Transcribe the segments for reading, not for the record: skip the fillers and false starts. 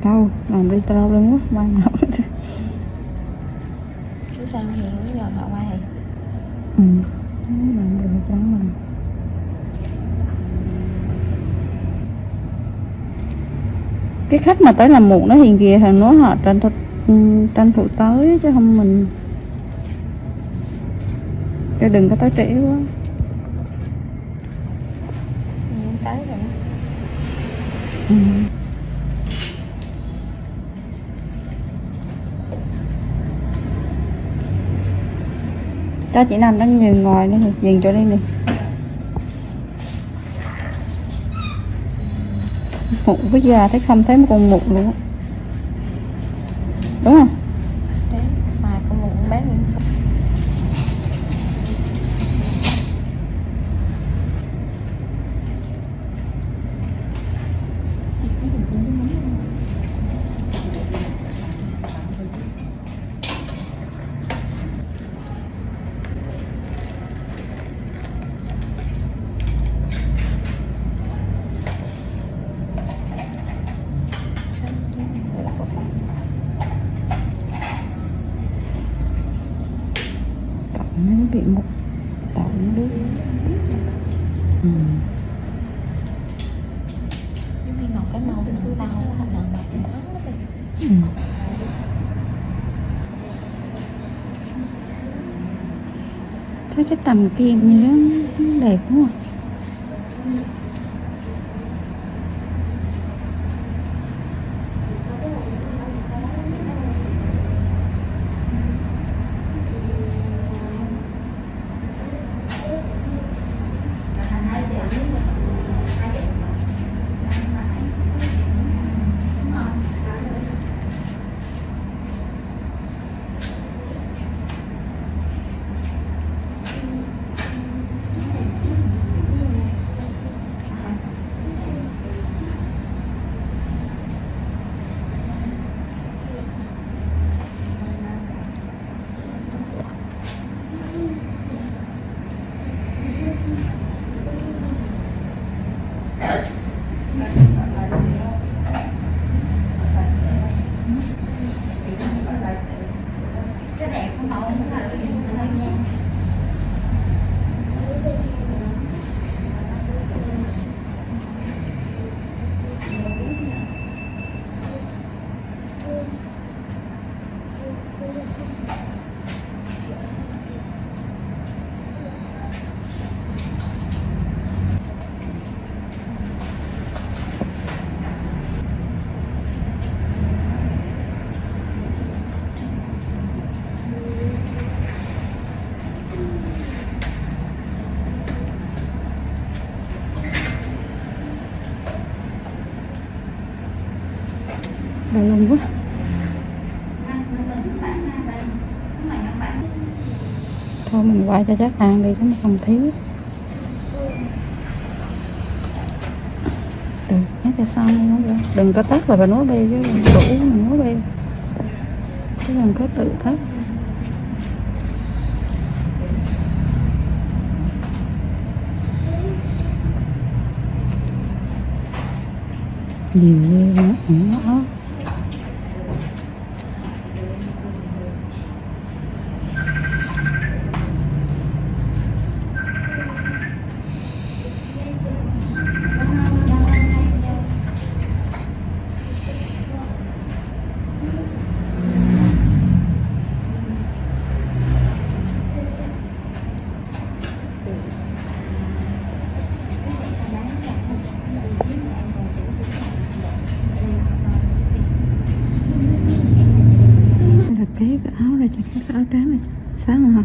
Đâu, làm đi tao luôn quá, mai nào. Cứ sao thì nó giờ họ quay. Làm được trắng rồi. Cái khách mà tới làm muộn đó hiền kìa, thằng nói họ tranh thủ tới chứ không mình cho đừng có tới trễ quá. Tới rồi đó. Cho chị Nam đang nhường ngồi đây, dừng chỗ đây nè. Mụn với già thấy không thấy một con mụn luôn á. Đúng không? Đấy, mà con mụn bé nữa. Nó bị mụn tậu nó đứt. Giống như ngọc cái màu của tao hoặc là ngọc cũng có đó. Thấy cái tầm kim như đó nó đẹp quá. Đau lưng quá. Thôi mình qua cho chắc ăn đi chứ mà không thiếu. Được, nhắc cho xong nó ra. Đừng có tắt là phải nói bê chứ đủ mình nói bê. Chứ đừng có tự tắt. Nhiều ghê nó nó. Cái áo ra cho cái áo trắng này sáng rồi hả?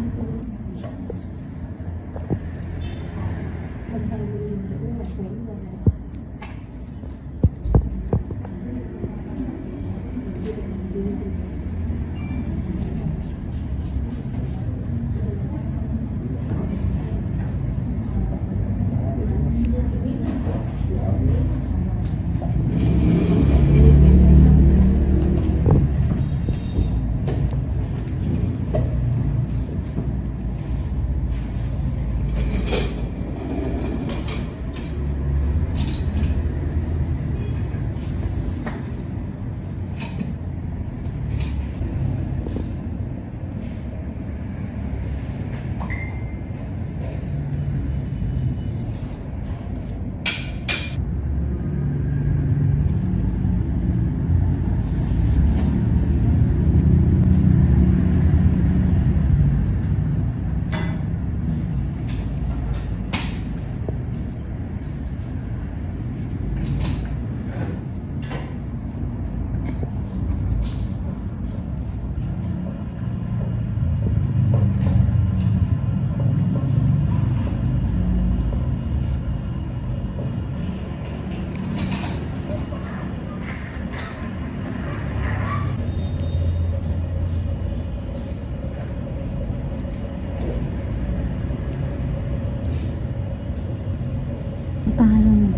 tay luôn.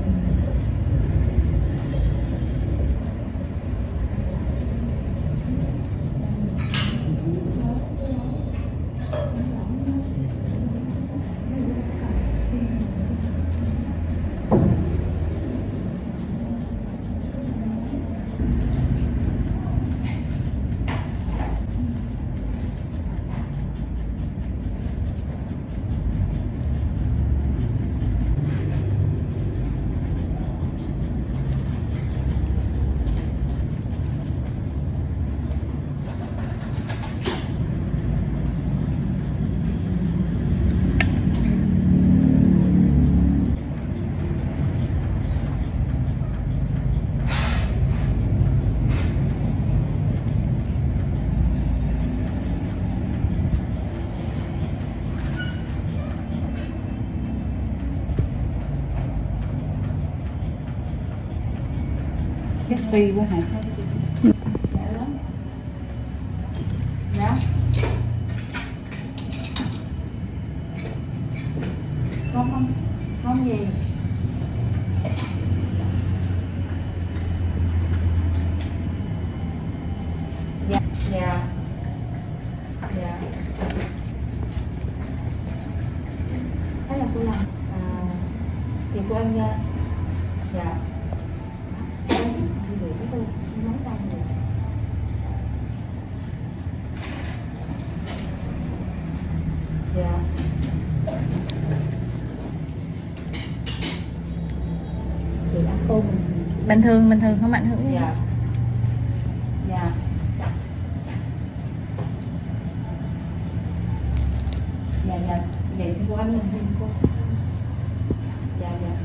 Cái xì quá hả? Dạ. Không gì. Dạ. Dạ. Dạ. Thế là cô làm thì cô ăn nha. Dạ. Dạ. Thì ăn tôm Bình thường không ảnh hưởng. dạ. Dạ. Dạ dạ. Vậy thì cô ăn mình thêm cô. Dạ dạ.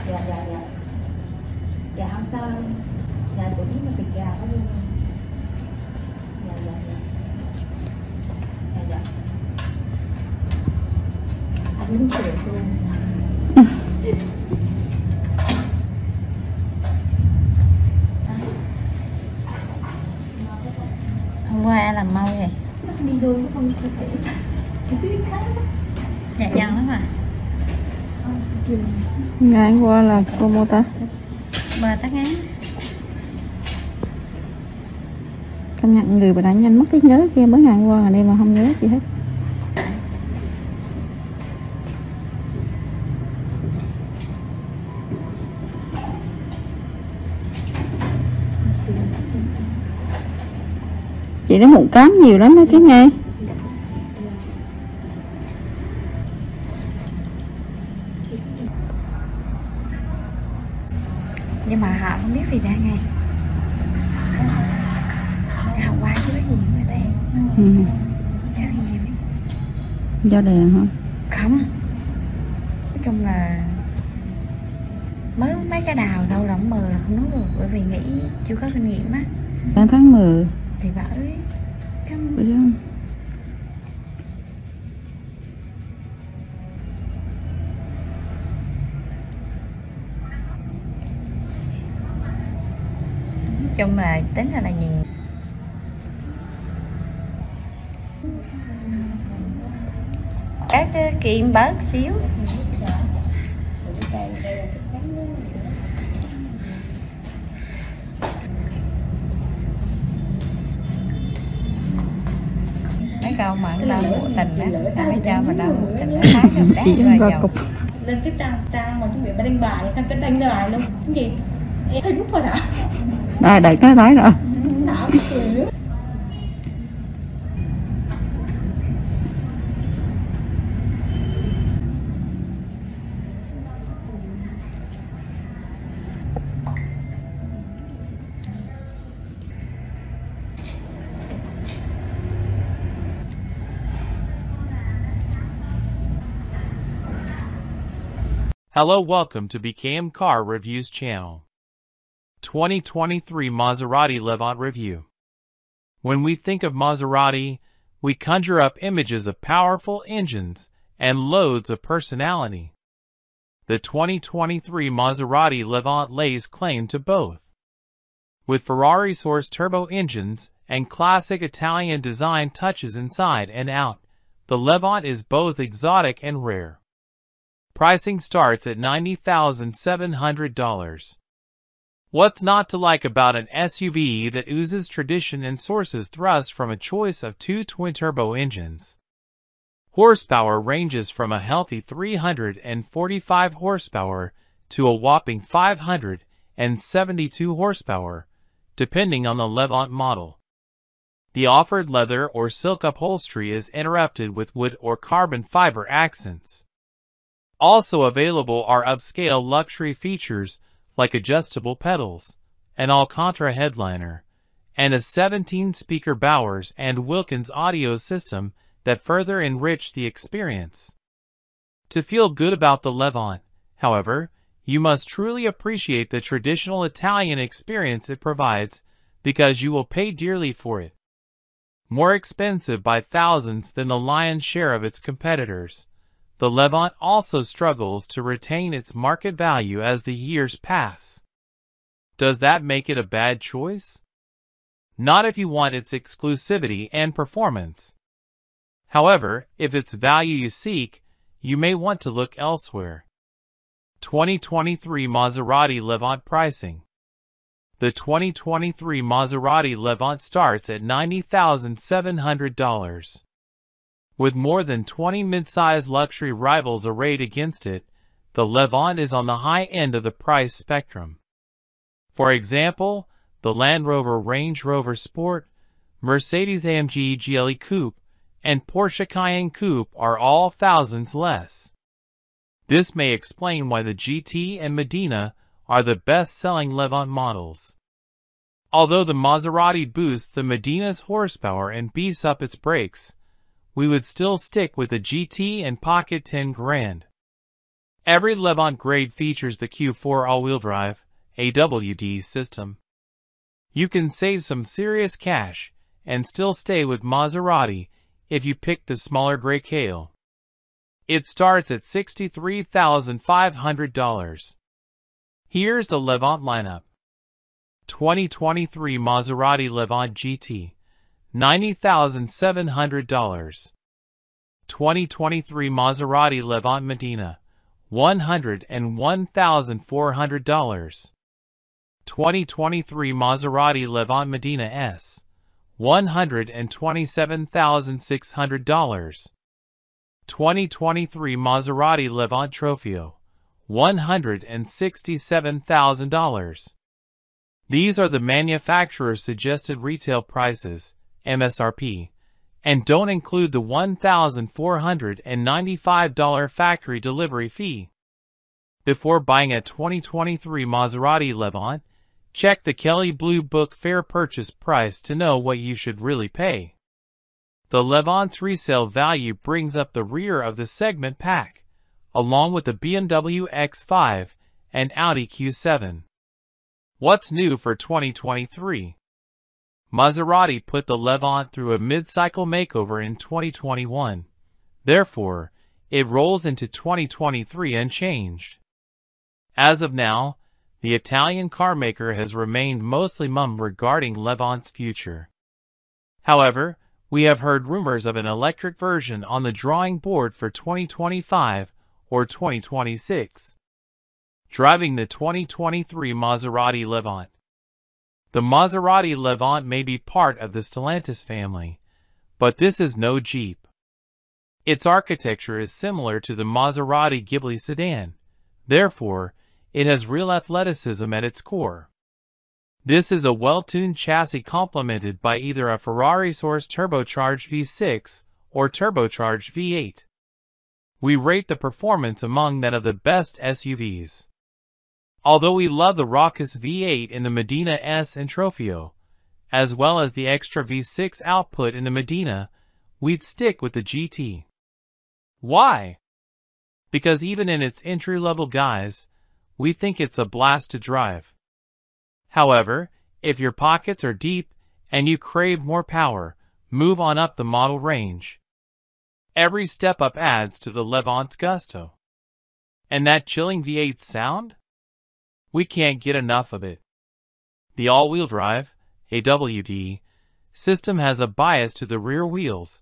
Dạ dạ dạ. Dạ không sao đâu. Dạ tổ chức mà thịt gà có luôn. Dạ dạ dạ. Dạ dạ. Anh muốn sửa luôn. Hôm qua ai làm mau vậy? Đi đôi nó không thể. Dạ dằn lắm à. Ngày hôm qua là cô mua ta bà tắt ngán. Công nhận người bà đã nhanh mất cái nhớ kia, mới ngày hôm qua ở đây mà không nhớ gì hết. Chị nó mụn cám nhiều lắm đó cái ngay. Nhưng mà họ không biết vì ra ngay. Học qua chứ biết gì người ta. Cháu gì biết. Do đèn không? Không. Nói chung là mới mấy cái đào đâu lỏng mờ là không nói được, bởi vì nghĩ chưa có kinh nghiệm á. 3 tháng 10 thì bởi không. Chung là tính là nhìn các cái kim bớt xíu. Mấy câu mà đau mụa tình đó, mấy cho mà đau mụa tình nó thái rồi đá ra dầu lên cái trang mà chuẩn bị mà đánh bài xong cái đánh bài luôn cái gì em thấy bút rồi hả? Đây đẩy cái thái rồi. Đảo cười nữa. Hello, welcome to BKM Car Reviews channel. 2023 Maserati Levant Review. When we think of Maserati, we conjure up images of powerful engines and loads of personality. The 2023 Maserati Levant lays claim to both. With Ferrari-sourced turbo engines and classic Italian design touches inside and out, the Levant is both exotic and rare. Pricing starts at $90,700. What's not to like about an SUV that oozes tradition and sources thrust from a choice of two twin-turbo engines? Horsepower ranges from a healthy 345 horsepower to a whopping 572 horsepower, depending on the Levant model. The offered leather or silk upholstery is interrupted with wood or carbon fiber accents. Also available are upscale luxury features like adjustable pedals, an Alcantara headliner, and a 17-speaker Bowers and Wilkins audio system that further enrich the experience. To feel good about the Levant, however, you must truly appreciate the traditional Italian experience it provides, because you will pay dearly for it. More expensive by thousands than the lion's share of its competitors, the Levant also struggles to retain its market value as the years pass. Does that make it a bad choice? Not if you want its exclusivity and performance. However, if it's value you seek, you may want to look elsewhere. 2023 Maserati Levant pricing. The 2023 Maserati Levant starts at $90,700. With more than 20 mid-size luxury rivals arrayed against it, the Levant is on the high end of the price spectrum. For example, the Land Rover Range Rover Sport, Mercedes-AMG GLE Coupe, and Porsche Cayenne Coupe are all thousands less. This may explain why the GT and Medina are the best-selling Levant models. Although the Maserati boosts the Medina's horsepower and beefs up its brakes, we would still stick with the GT and pocket 10 grand. Every Levant grade features the Q4 all-wheel drive AWD system. You can save some serious cash and still stay with Maserati if you pick the smaller gray Kale. It starts at $63,500. Here's the Levant lineup. 2023 Maserati Levant GT, $90,700. 2023 Maserati Levant Medina, $101,400. 2023 Maserati Levant Medina S, $127,600. 2023 Maserati Levant Trofeo, $167,000. These are the manufacturer's suggested retail prices, MSRP, and don't include the $1,495 factory delivery fee. Before buying a 2023 Maserati Levant, check the Kelley Blue Book fair purchase price to know what you should really pay. The Levant's resale value brings up the rear of the segment pack, along with the BMW X5 and Audi Q7. What's new for 2023? Maserati put the Levant through a mid-cycle makeover in 2021. Therefore, it rolls into 2023 unchanged. As of now, the Italian carmaker has remained mostly mum regarding Levant's future. However, we have heard rumors of an electric version on the drawing board for 2025 or 2026. Driving the 2023 Maserati Levant. The Maserati Levant may be part of the Stellantis family, but this is no Jeep. Its architecture is similar to the Maserati Ghibli sedan, therefore, it has real athleticism at its core. This is a well-tuned chassis complemented by either a Ferrari-sourced turbocharged V6 or turbocharged V8. We rate the performance among that of the best SUVs. Although we love the raucous V8 in the Medina S and Trofeo, as well as the extra V6 output in the Medina, we'd stick with the GT. Why? Because even in its entry-level guise, we think it's a blast to drive. However, if your pockets are deep and you crave more power, move on up the model range. Every step up adds to the Levant's gusto. And that chilling V8 sound? We can't get enough of it. The all-wheel drive, AWD, system has a bias to the rear wheels,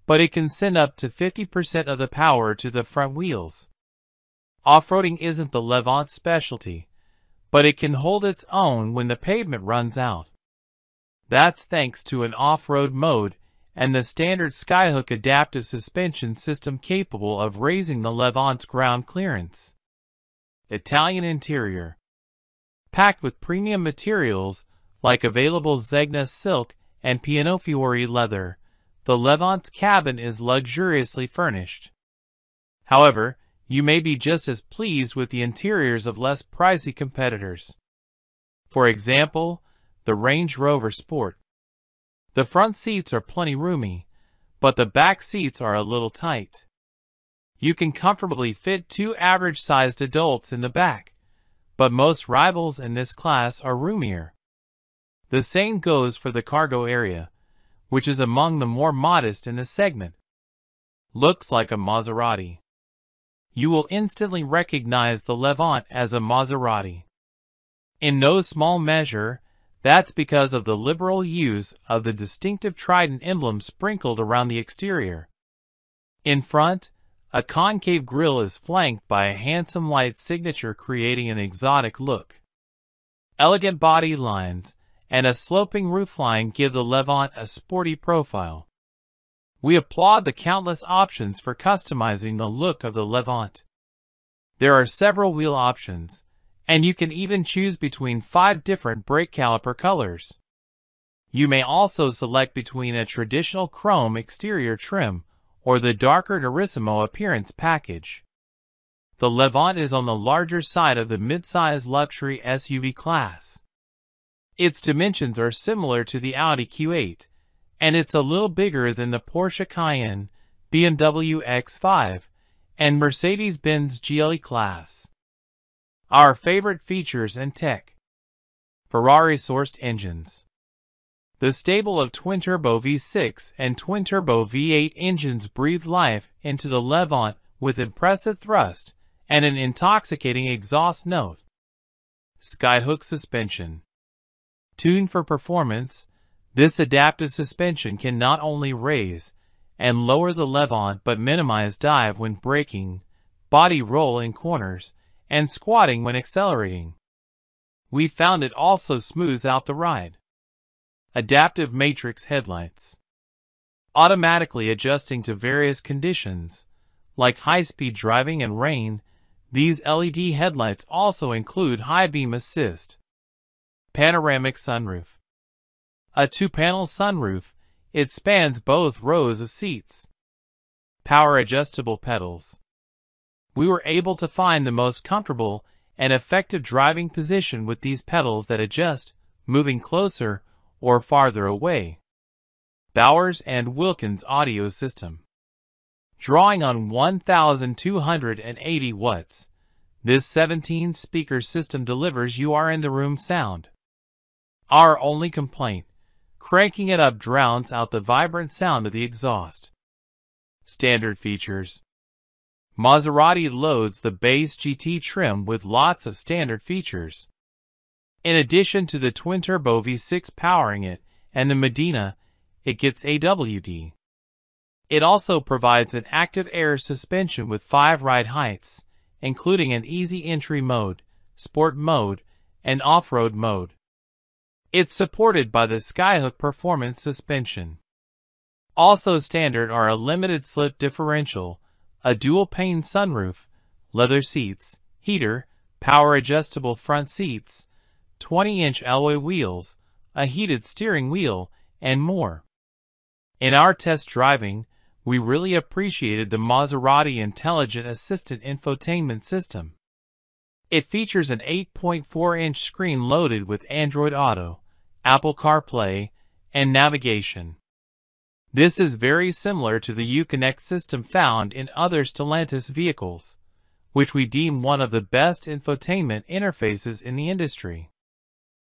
but it can send up to 50% of the power to the front wheels. Off-roading isn't the Levant's specialty, but it can hold its own when the pavement runs out. That's thanks to an off-road mode and the standard Skyhook adaptive suspension system capable of raising the Levant's ground clearance. Italian interior. Packed with premium materials like available Zegna silk and Pianofiore leather, the Levant's cabin is luxuriously furnished. However, you may be just as pleased with the interiors of less pricey competitors. For example, the Range Rover Sport. The front seats are plenty roomy, but the back seats are a little tight. You can comfortably fit 2 average-sized adults in the back, but most rivals in this class are roomier. The same goes for the cargo area, which is among the more modest in the segment. Looks like a Maserati. You will instantly recognize the Levant as a Maserati. In no small measure, that's because of the liberal use of the distinctive trident emblem sprinkled around the exterior. In front, a concave grille is flanked by a handsome light signature creating an exotic look. Elegant body lines and a sloping roofline give the Levant a sporty profile. We applaud the countless options for customizing the look of the Levant. There are several wheel options, and you can even choose between 5 different brake caliper colors. You may also select between a traditional chrome exterior trim or the darker Turismo appearance package. The Levant is on the larger side of the mid-size luxury SUV class. Its dimensions are similar to the Audi Q8, and it's a little bigger than the Porsche Cayenne, BMW X5, and Mercedes-Benz GLE class. Our favorite features and tech. Ferrari-sourced engines. The stable of twin-turbo V6 and twin-turbo V8 engines breathe life into the Levant with impressive thrust and an intoxicating exhaust note. Skyhook suspension. Tuned for performance, this adaptive suspension can not only raise and lower the Levant but minimize dive when braking, body roll in corners, and squatting when accelerating. We found it also smooths out the ride. Adaptive matrix headlights. Automatically adjusting to various conditions, like high-speed driving and rain, these LED headlights also include high beam assist. Panoramic sunroof. A 2-panel sunroof, it spans both rows of seats. Power adjustable pedals. We were able to find the most comfortable and effective driving position with these pedals that adjust, moving closer or farther away. Bowers and Wilkins audio system. Drawing on 1,280 watts, this 17-speaker system delivers you are in the room sound. Our only complaint, cranking it up drowns out the vibrant sound of the exhaust. Standard features. Maserati loads the base GT trim with lots of standard features. In addition to the twin-turbo V6 powering it and the Medina, it gets AWD. It also provides an active air suspension with 5 ride heights, including an easy entry mode, sport mode, and off-road mode. It's supported by the Skyhook Performance suspension. Also standard are a limited slip differential, a dual-pane sunroof, leather seats, heater, power-adjustable front seats, 20-inch alloy wheels, a heated steering wheel, and more. In our test driving, we really appreciated the Maserati Intelligent Assistant infotainment system. It features an 8.4-inch screen loaded with Android Auto, Apple CarPlay, and navigation. This is very similar to the Uconnect system found in other Stellantis vehicles, which we deem one of the best infotainment interfaces in the industry.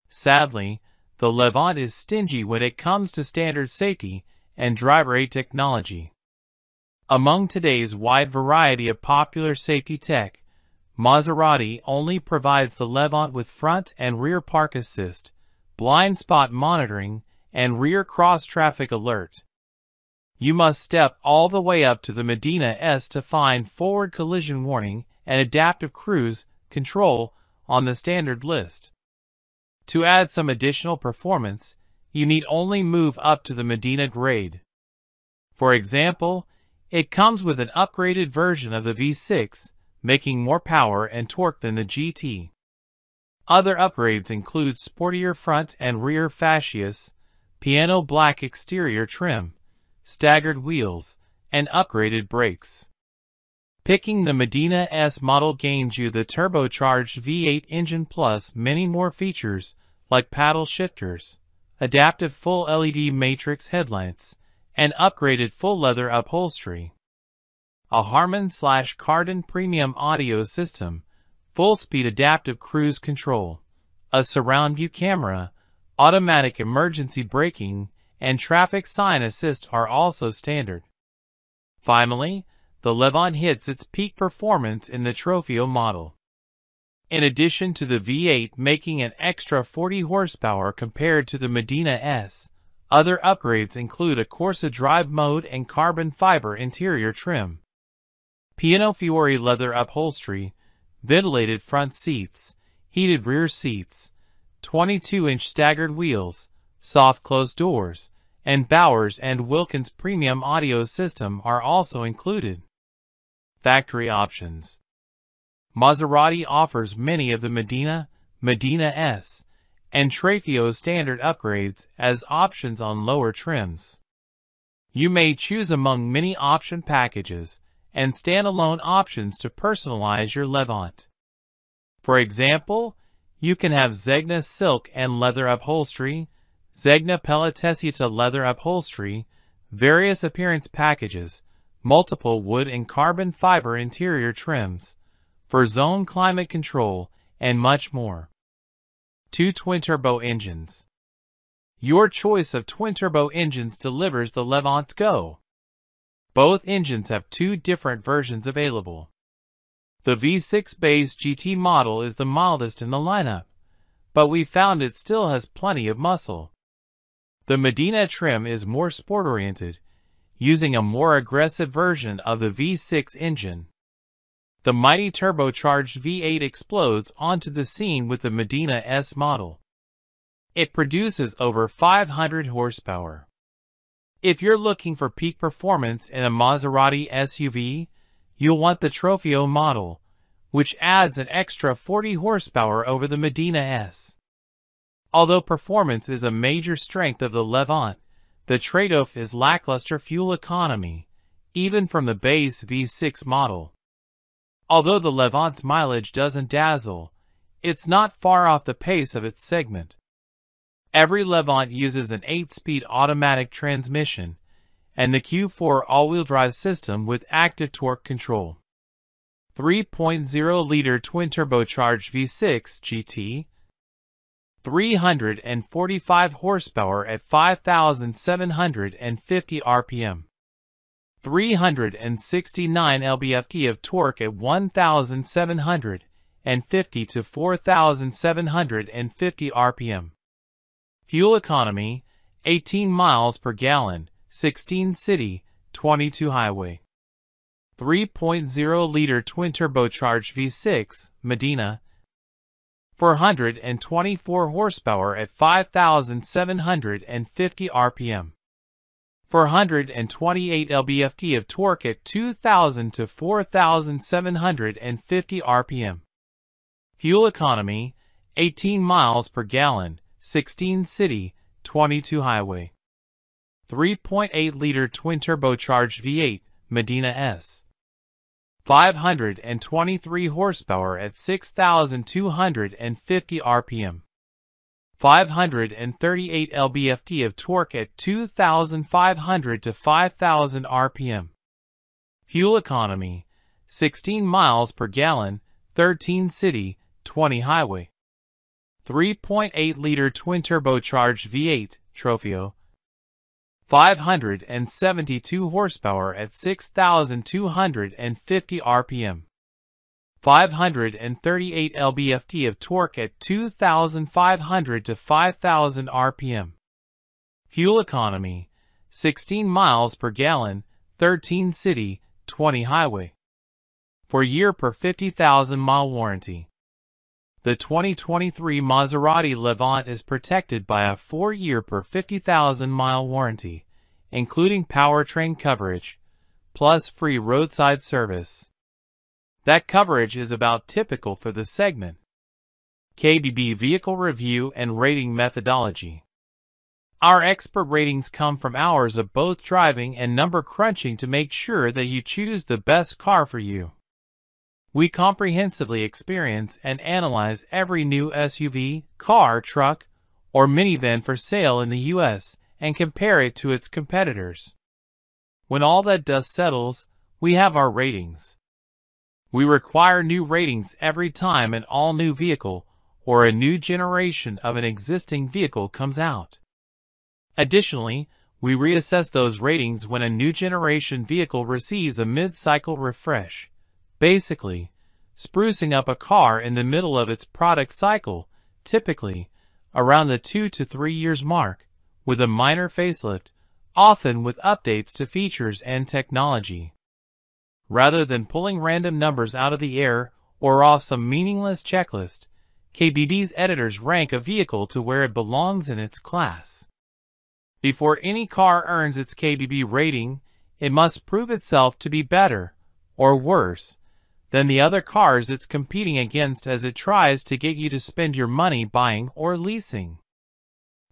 Sadly, the Levant is stingy when it comes to standard safety and driver aid technology. Among today's wide variety of popular safety tech, Maserati only provides the Levant with front and rear park assist, blind spot monitoring, and rear cross-traffic alert. You must step all the way up to the Medina S to find forward collision warning and adaptive cruise control on the standard list. To add some additional performance, you need only move up to the Medina grade. For example, it comes with an upgraded version of the V6, making more power and torque than the GT. Other upgrades include sportier front and rear fascias, piano black exterior trim, staggered wheels, and upgraded brakes. Picking the Medina S model gains you the turbocharged V8 engine plus many more features like paddle shifters, adaptive full LED matrix headlights, and upgraded full leather upholstery. A Harman/Kardon premium audio system, full-speed adaptive cruise control, a surround view camera, automatic emergency braking, and traffic sign assist are also standard. Finally, the Levant hits its peak performance in the Trofeo model. In addition to the V8 making an extra 40 horsepower compared to the Medina S, other upgrades include a Corsa drive mode and carbon fiber interior trim, Piano Fiore leather upholstery, ventilated front seats, heated rear seats, 22-inch staggered wheels, soft closed doors, and Bowers & Wilkins premium audio system are also included. Factory options. Maserati offers many of the Medina, Medina S, and Trofeo standard upgrades as options on lower trims. You may choose among many option packages and standalone options to personalize your Levant. For example, you can have Zegna silk and leather upholstery, Zegna Pelletesieta leather upholstery, various appearance packages, multiple wood and carbon fiber interior trims, for zone climate control, and much more. 2 twin-turbo engines. Your choice of twin-turbo engines delivers the Levant's go. Both engines have 2 different versions available. The V6 base GT model is the mildest in the lineup, but we found it still has plenty of muscle. The Medina trim is more sport-oriented, using a more aggressive version of the V6 engine. The mighty turbocharged V8 explodes onto the scene with the Medina S model. It produces over 500 horsepower. If you're looking for peak performance in a Maserati SUV, you'll want the Trofeo model, which adds an extra 40 horsepower over the Medina S. Although performance is a major strength of the Levant, the trade-off is lackluster fuel economy, even from the base V6 model. Although the Levant's mileage doesn't dazzle, it's not far off the pace of its segment. Every Levant uses an 8-speed automatic transmission and the Q4 all-wheel drive system with active torque control. 3.0-liter twin-turbocharged V6 GT, 345 horsepower at 5,750 RPM, 369 lb-ft of torque at 1,750 to 4,750 RPM. Fuel economy, 18 miles per gallon, 16 city, 22 highway. 3.0-liter twin-turbocharged V6, Medina, 424 horsepower at 5,750 RPM. 428 lb-ft of torque at 2,000 to 4,750 RPM. Fuel economy, 18 miles per gallon, 16 city, 22 highway. 3.8-liter twin-turbocharged V8, Medina S, 523 horsepower at 6,250 RPM. 538 lb-ft of torque at 2,500 to 5,000 RPM. Fuel economy, 16 miles per gallon, 13 city, 20 highway. 3.8-liter twin-turbocharged V8, Trofeo, 572 horsepower at 6,250 RPM. 538 lb-ft of torque at 2,500 to 5,000 RPM. Fuel economy, 16 miles per gallon, 13 city, 20 highway. for year per 50,000-mile warranty. The 2023 Maserati Levante is protected by a 4-year per 50,000-mile warranty, including powertrain coverage, plus free roadside service. That coverage is about typical for the segment. KBB Vehicle Review and Rating Methodology. Our expert ratings come from hours of both driving and number crunching to make sure that you choose the best car for you. We comprehensively experience and analyze every new SUV, car, truck, or minivan for sale in the U.S. and compare it to its competitors. When all that dust settles, we have our ratings. We require new ratings every time an all-new vehicle or a new generation of an existing vehicle comes out. Additionally, we reassess those ratings when a new generation vehicle receives a mid-cycle refresh, basically sprucing up a car in the middle of its product cycle, typically around the 2 to 3 years mark, with a minor facelift, often with updates to features and technology. Rather than pulling random numbers out of the air or off some meaningless checklist, KBB's editors rank a vehicle to where it belongs in its class. Before any car earns its KBB rating, it must prove itself to be better, or worse, than the other cars it's competing against as it tries to get you to spend your money buying or leasing.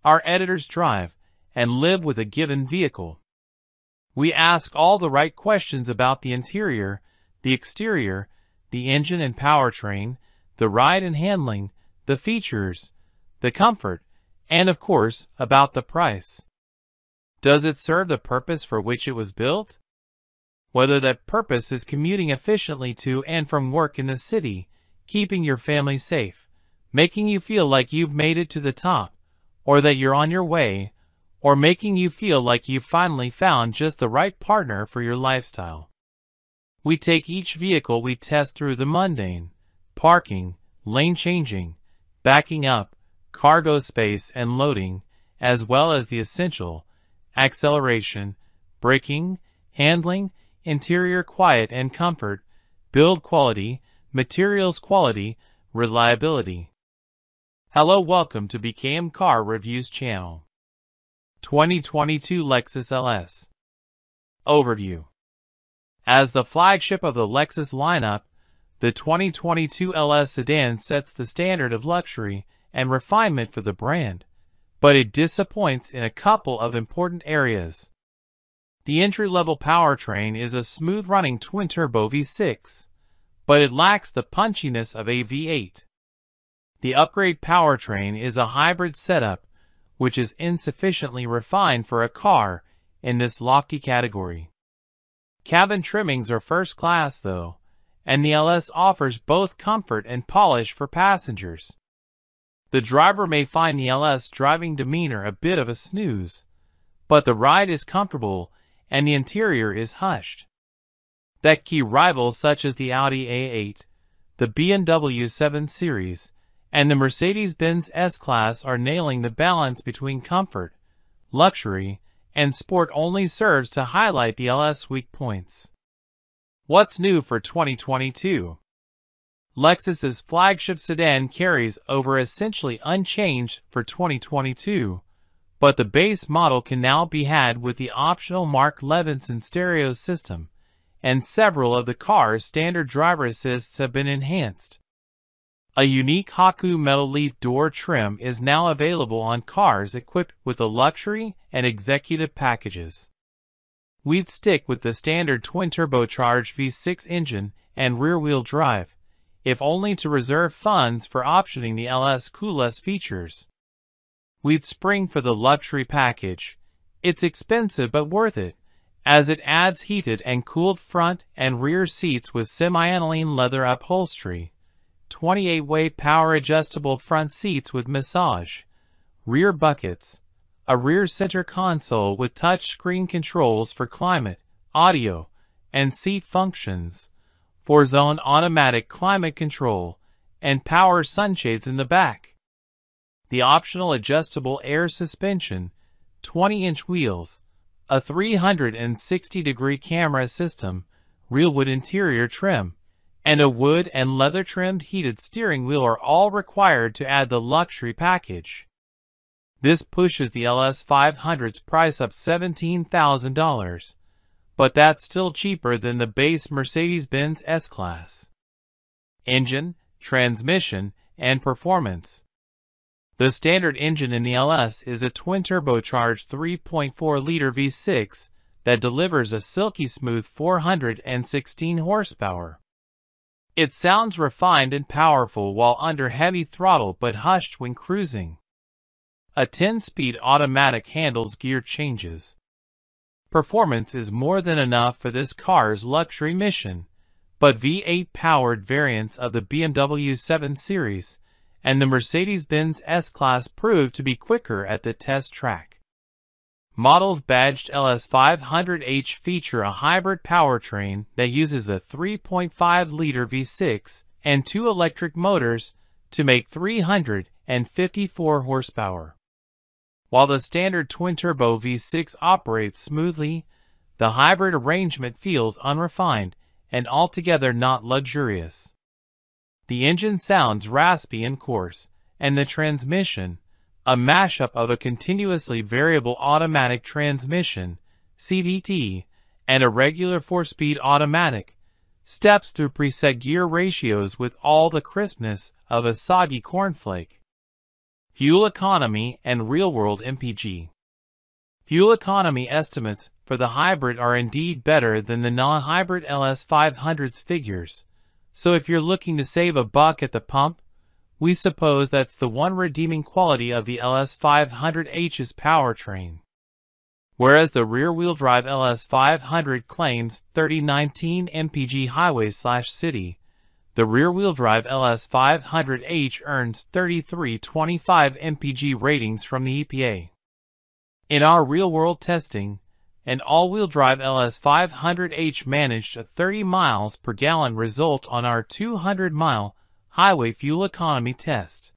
Our editors drive and live with a given vehicle. We ask all the right questions about the interior, the exterior, the engine and powertrain, the ride and handling, the features, the comfort, and of course, about the price. Does it serve the purpose for which it was built? Whether that purpose is commuting efficiently to and from work in the city, keeping your family safe, making you feel like you've made it to the top, or that you're on your way, or making you feel like you've finally found just the right partner for your lifestyle. We take each vehicle we test through the mundane, parking, lane changing, backing up, cargo space and loading, as well as the essential, acceleration, braking, handling, interior quiet and comfort, build quality, materials quality, reliability. Hello, welcome to BKM Car Reviews channel. 2022 Lexus LS Overview. As the flagship of the Lexus lineup, the 2022 LS sedan sets the standard of luxury and refinement for the brand, but it disappoints in a couple of important areas. The entry-level powertrain is a smooth-running twin-turbo V6, but it lacks the punchiness of a V8. The upgrade powertrain is a hybrid setup, which is insufficiently refined for a car in this lofty category. Cabin trimmings are first class, though, and the LS offers both comfort and polish for passengers. The driver may find the LS driving demeanor a bit of a snooze, but the ride is comfortable and the interior is hushed. That key rivals such as the Audi A8, the BMW 7 Series, and the Mercedes-Benz S-Class are nailing the balance between comfort, luxury, and sport only serves to highlight the LS' weak points. What's new for 2022? Lexus's flagship sedan carries over essentially unchanged for 2022, but the base model can now be had with the optional Mark Levinson stereo system, and several of the car's standard driver assists have been enhanced. A unique Haku metal leaf door trim is now available on cars equipped with the luxury and executive packages. We'd stick with the standard twin-turbocharged V6 engine and rear-wheel drive, if only to reserve funds for optioning the LS coolest features. We'd spring for the luxury package. It's expensive but worth it, as it adds heated and cooled front and rear seats with semi-aniline leather upholstery, 28-way power-adjustable front seats with massage, rear buckets, a rear center console with touch-screen controls for climate, audio, and seat functions, 4-zone automatic climate control, and power sunshades in the back. The optional adjustable air suspension, 20-inch wheels, a 360-degree camera system, real wood interior trim, and a wood and leather-trimmed heated steering wheel are all required to add the luxury package. This pushes the LS500's price up $17,000, but that's still cheaper than the base Mercedes-Benz S-Class. Engine, transmission, and performance. The standard engine in the LS is a twin-turbocharged 3.4-liter V6 that delivers a silky smooth 416 horsepower. It sounds refined and powerful while under heavy throttle but hushed when cruising. A 10-speed automatic handles gear changes. Performance is more than enough for this car's luxury mission, but V8-powered variants of the BMW 7 Series and the Mercedes-Benz S-Class proved to be quicker at the test track. Models badged LS500H feature a hybrid powertrain that uses a 3.5-liter V6 and 2 electric motors to make 354 horsepower. While the standard twin-turbo V6 operates smoothly, the hybrid arrangement feels unrefined and altogether not luxurious. The engine sounds raspy and coarse, and the transmission, a mashup of a continuously variable automatic transmission, CVT, and a regular 4-speed automatic, steps through preset gear ratios with all the crispness of a soggy cornflake. Fuel economy and real-world MPG. Fuel economy estimates for the hybrid are indeed better than the non-hybrid LS500's figures, so if you're looking to save a buck at the pump, we suppose that's the one redeeming quality of the LS500H's powertrain. Whereas the rear-wheel drive LS500 claims 3019 mpg highway/city, the rear-wheel drive LS500H earns 3325 mpg ratings from the EPA. In our real-world testing, an all-wheel drive LS500H managed a 30 miles per gallon result on our 200-mile highway fuel economy test.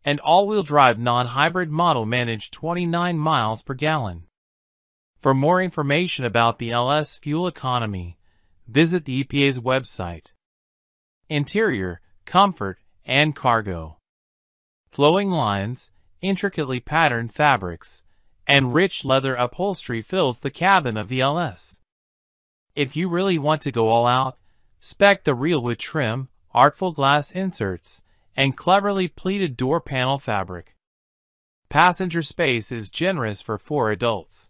An all-wheel drive non-hybrid model managed 29 miles per gallon. For more information about the LS fuel economy, visit the EPA's website. Interior, comfort, and cargo. Flowing lines, intricately patterned fabrics, and rich leather upholstery fills the cabin of the LS. If you really want to go all out, spec the real wood trim, artful glass inserts, and cleverly pleated door panel fabric. Passenger space is generous for 4 adults.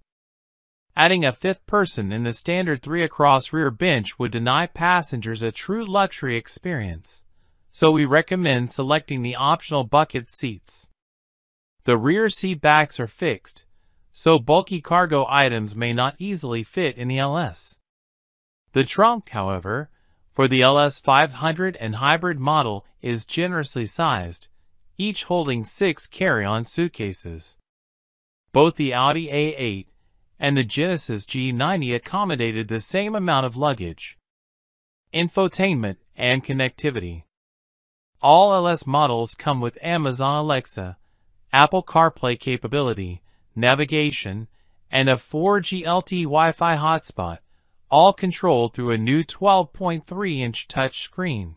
Adding a 5th person in the standard 3-across rear bench would deny passengers a true luxury experience, so we recommend selecting the optional bucket seats. The rear seat backs are fixed, so bulky cargo items may not easily fit in the LS. The trunk, however, for the LS500 and hybrid model is generously sized, each holding 6 carry-on suitcases. Both the Audi A8 and the Genesis G90 accommodated the same amount of luggage. Infotainment and connectivity. All LS models come with Amazon Alexa, Apple CarPlay capability, navigation, and a 4G LTE Wi-Fi hotspot, all controlled through a new 12.3-inch touchscreen.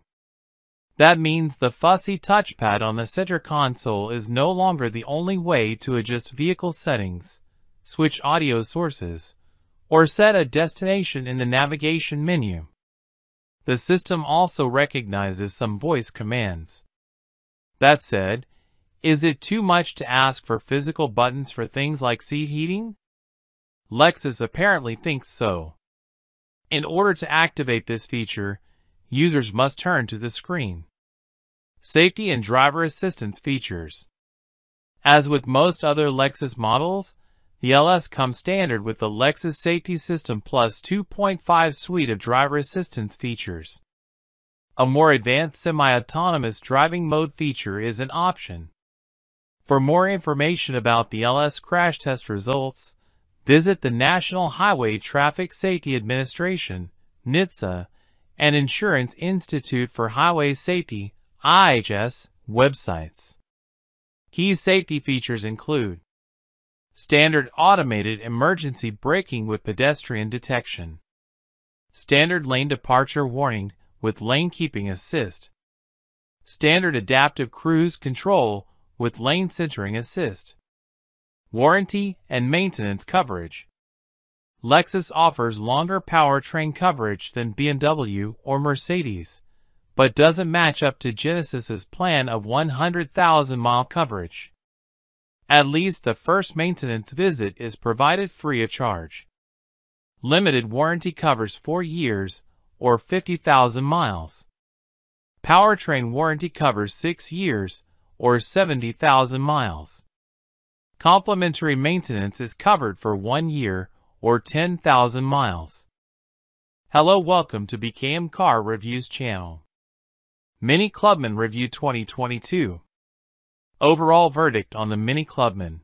That means the fussy touchpad on the center console is no longer the only way to adjust vehicle settings, switch audio sources, or set a destination in the navigation menu. The system also recognizes some voice commands. That said, is it too much to ask for physical buttons for things like seat heating? Lexus apparently thinks so. In order to activate this feature, users must turn to the screen. Safety and driver assistance features. As with most other Lexus models, the LS comes standard with the Lexus Safety System Plus 2.5 suite of driver assistance features. A more advanced semi-autonomous driving mode feature is an option. For more information about the LS crash test results, visit the National Highway Traffic Safety Administration, NHTSA, and Insurance Institute for Highway Safety, IHS, websites. Key safety features include standard automated emergency braking with pedestrian detection, standard lane departure warning with lane keeping assist. Standard adaptive cruise control with lane centering assist. Warranty and maintenance coverage. Lexus offers longer powertrain coverage than BMW or Mercedes, but doesn't match up to Genesis's plan of 100,000-mile coverage. At least the first maintenance visit is provided free of charge. Limited warranty covers 4 years or 50,000 miles. Powertrain warranty covers 6 years or 70,000 miles. Complimentary maintenance is covered for 1 year or 10,000 miles. Hello, welcome to BKM Car Reviews channel. Mini Clubman Review 2022. Overall verdict on the Mini Clubman.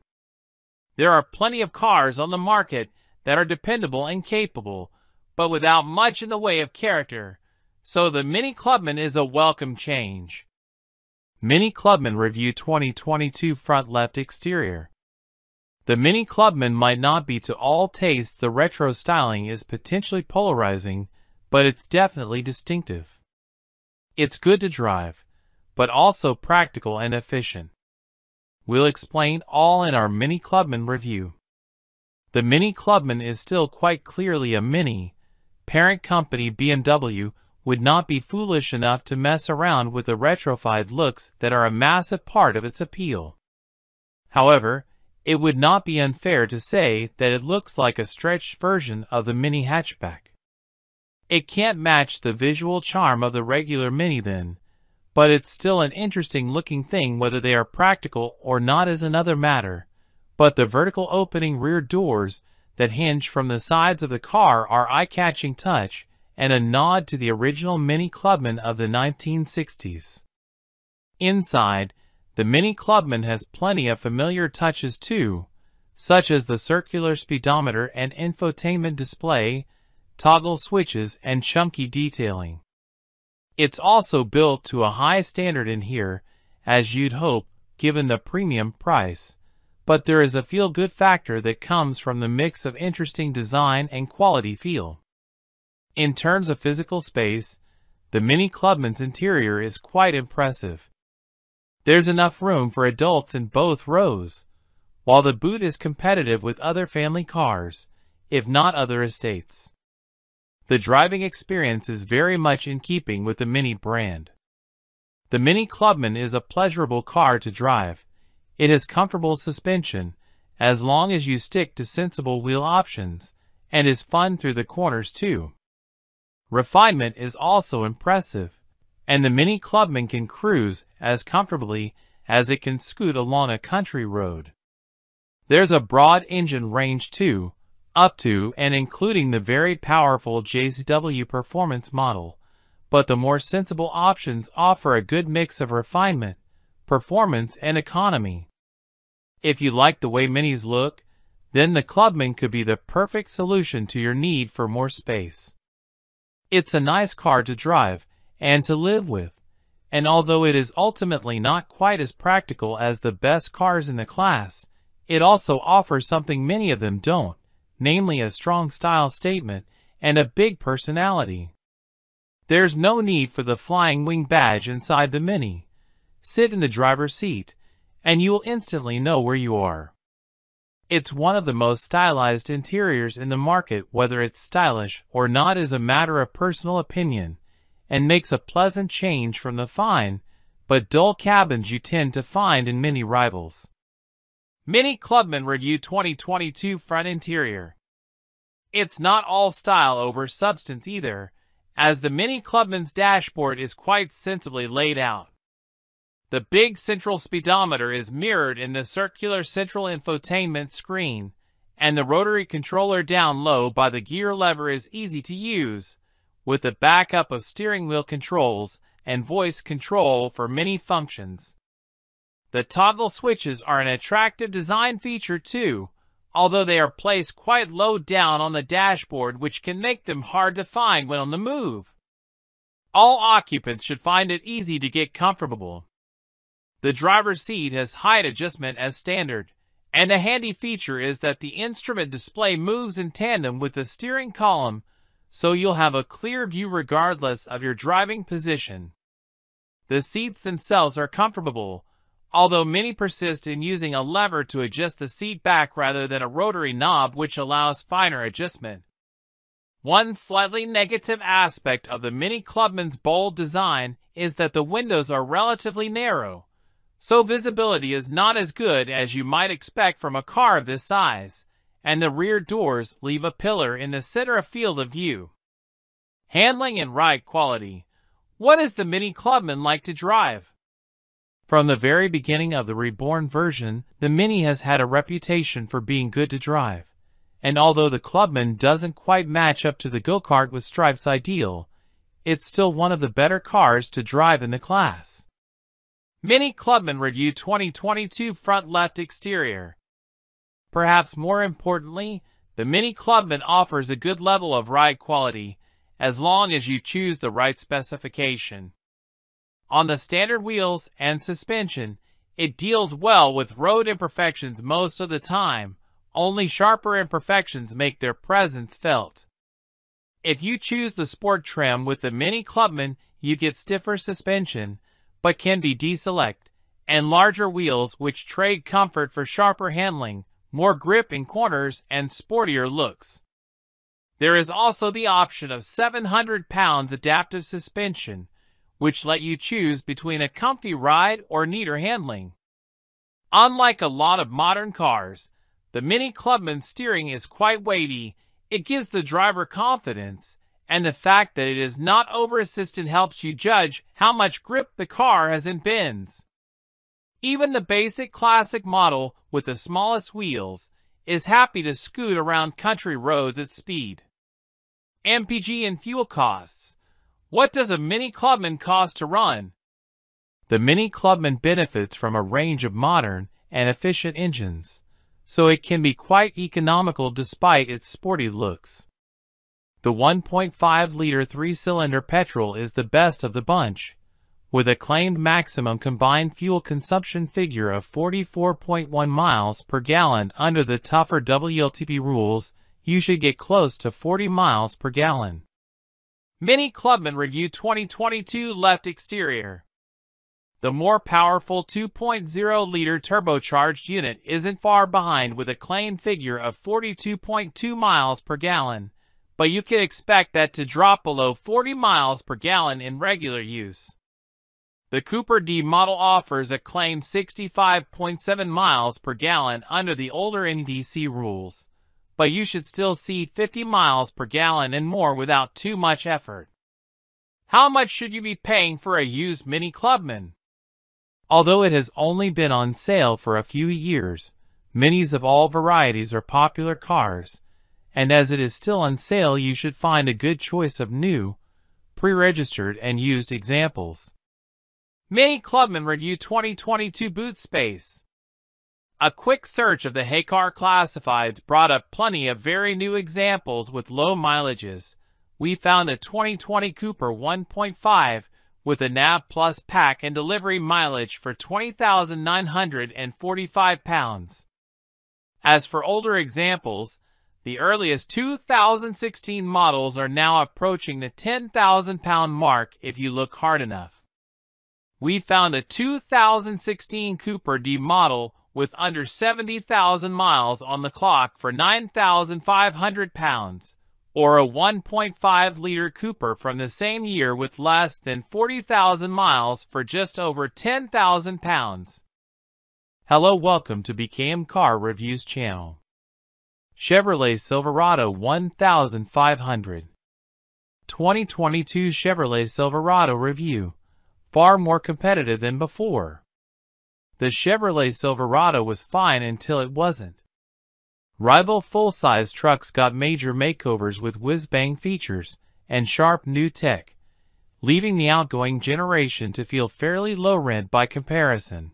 There are plenty of cars on the market that are dependable and capable, but without much in the way of character, so the Mini Clubman is a welcome change. Mini Clubman Review 2022 Front Left Exterior. The Mini Clubman might not be to all tastes. The retro styling is potentially polarizing, but it's definitely distinctive. It's good to drive, but also practical and efficient. We'll explain all in our Mini Clubman review. The Mini Clubman is still quite clearly a Mini. Parent company BMW would not be foolish enough to mess around with the retrofied looks that are a massive part of its appeal. However, it would not be unfair to say that it looks like a stretched version of the Mini hatchback. It can't match the visual charm of the regular Mini then, but it's still an interesting looking thing. Whether they are practical or not is another matter, but the vertical opening rear doors that hinge from the sides of the car are eye-catching touch and a nod to the original Mini Clubman of the 1960s. Inside, the Mini Clubman has plenty of familiar touches too, such as the circular speedometer and infotainment display, toggle switches, and chunky detailing. It's also built to a high standard in here, as you'd hope, given the premium price, but there is a feel-good factor that comes from the mix of interesting design and quality feel. In terms of physical space, the Mini Clubman's interior is quite impressive. There's enough room for adults in both rows, while the boot is competitive with other family cars, if not other estates. The driving experience is very much in keeping with the Mini brand. The Mini Clubman is a pleasurable car to drive. It has comfortable suspension, as long as you stick to sensible wheel options, and is fun through the corners too. Refinement is also impressive, and the Mini Clubman can cruise as comfortably as it can scoot along a country road. There's a broad engine range too, up to and including the very powerful JZW Performance model, but the more sensible options offer a good mix of refinement, performance, and economy. If you like the way Minis look, then the Clubman could be the perfect solution to your need for more space. It's a nice car to drive and to live with, and although it is ultimately not quite as practical as the best cars in the class, it also offers something many of them don't, namely a strong style statement and a big personality. There's no need for the flying wing badge inside the Mini. Sit in the driver's seat, and you will instantly know where you are. It's one of the most stylized interiors in the market. Whether it's stylish or not is a matter of personal opinion, and makes a pleasant change from the fine but dull cabins you tend to find in Mini rivals. Mini Clubman Review 2022 Front Interior. It's not all style over substance either, as the Mini Clubman's dashboard is quite sensibly laid out. The big central speedometer is mirrored in the circular central infotainment screen, and the rotary controller down low by the gear lever is easy to use, with a backup of steering wheel controls and voice control for many functions. The toggle switches are an attractive design feature too, although they are placed quite low down on the dashboard, which can make them hard to find when on the move. All occupants should find it easy to get comfortable. The driver's seat has height adjustment as standard, and a handy feature is that the instrument display moves in tandem with the steering column, so you'll have a clear view regardless of your driving position. The seats themselves are comfortable, although many persist in using a lever to adjust the seat back rather than a rotary knob which allows finer adjustment. One slightly negative aspect of the Mini Clubman's bold design is that the windows are relatively narrow, so visibility is not as good as you might expect from a car of this size, and the rear doors leave a pillar in the center of field of view. Handling and ride quality. What is the Mini Clubman like to drive? From the very beginning of the reborn version, the Mini has had a reputation for being good to drive. And although the Clubman doesn't quite match up to the go-kart with stripes ideal, it's still one of the better cars to drive in the class. Mini Clubman Review 2022 Front Left Exterior. Perhaps more importantly, the Mini Clubman offers a good level of ride quality, as long as you choose the right specification. On the standard wheels and suspension, it deals well with road imperfections most of the time. Only sharper imperfections make their presence felt. If you choose the sport trim with the Mini Clubman, you get stiffer suspension, but can be deselect, and larger wheels which trade comfort for sharper handling, more grip in corners, and sportier looks. There is also the option of 700 pounds adaptive suspension, which let you choose between a comfy ride or neater handling. Unlike a lot of modern cars, the Mini Clubman steering is quite weighty. It gives the driver confidence, and the fact that it is not over-assisted helps you judge how much grip the car has in bends. Even the basic classic model with the smallest wheels is happy to scoot around country roads at speed. MPG and fuel costs. What does a Mini Clubman cost to run? The Mini Clubman benefits from a range of modern and efficient engines, so it can be quite economical despite its sporty looks. The 1.5-liter 3-cylinder petrol is the best of the bunch, with a claimed maximum combined fuel consumption figure of 44.1 miles per gallon. Under the tougher WLTP rules, you should get close to 40 miles per gallon. Mini Clubman Review 2022 Left Exterior. The more powerful 2.0-liter turbocharged unit isn't far behind with a claimed figure of 42.2 miles per gallon, but you can expect that to drop below 40 miles per gallon in regular use. The Cooper D model offers a claimed 65.7 miles per gallon under the older NDC rules, but you should still see 50 miles per gallon and more without too much effort. How much should you be paying for a used Mini Clubman? Although it has only been on sale for a few years, Minis of all varieties are popular cars, and as it is still on sale, you should find a good choice of new, pre-registered and used examples. Mini Clubman Review 2022 Boot Space. A quick search of the Heycar Classifieds brought up plenty of very new examples with low mileages. We found a 2020 Cooper 1.5 with a NAV Plus pack and delivery mileage for 20,945 pounds. As for older examples, the earliest 2016 models are now approaching the 10,000 pound mark if you look hard enough. We found a 2016 Cooper D model with under 70,000 miles on the clock for 9,500 pounds, or a 1.5-liter Cooper from the same year with less than 40,000 miles for just over 10,000 pounds. Hello, welcome to BKM Car Reviews channel. Chevrolet Silverado 1500. 2022 Chevrolet Silverado review. Far more competitive than before. The Chevrolet Silverado was fine until it wasn't. Rival full-size trucks got major makeovers with whiz-bang features and sharp new tech, leaving the outgoing generation to feel fairly low-rent by comparison.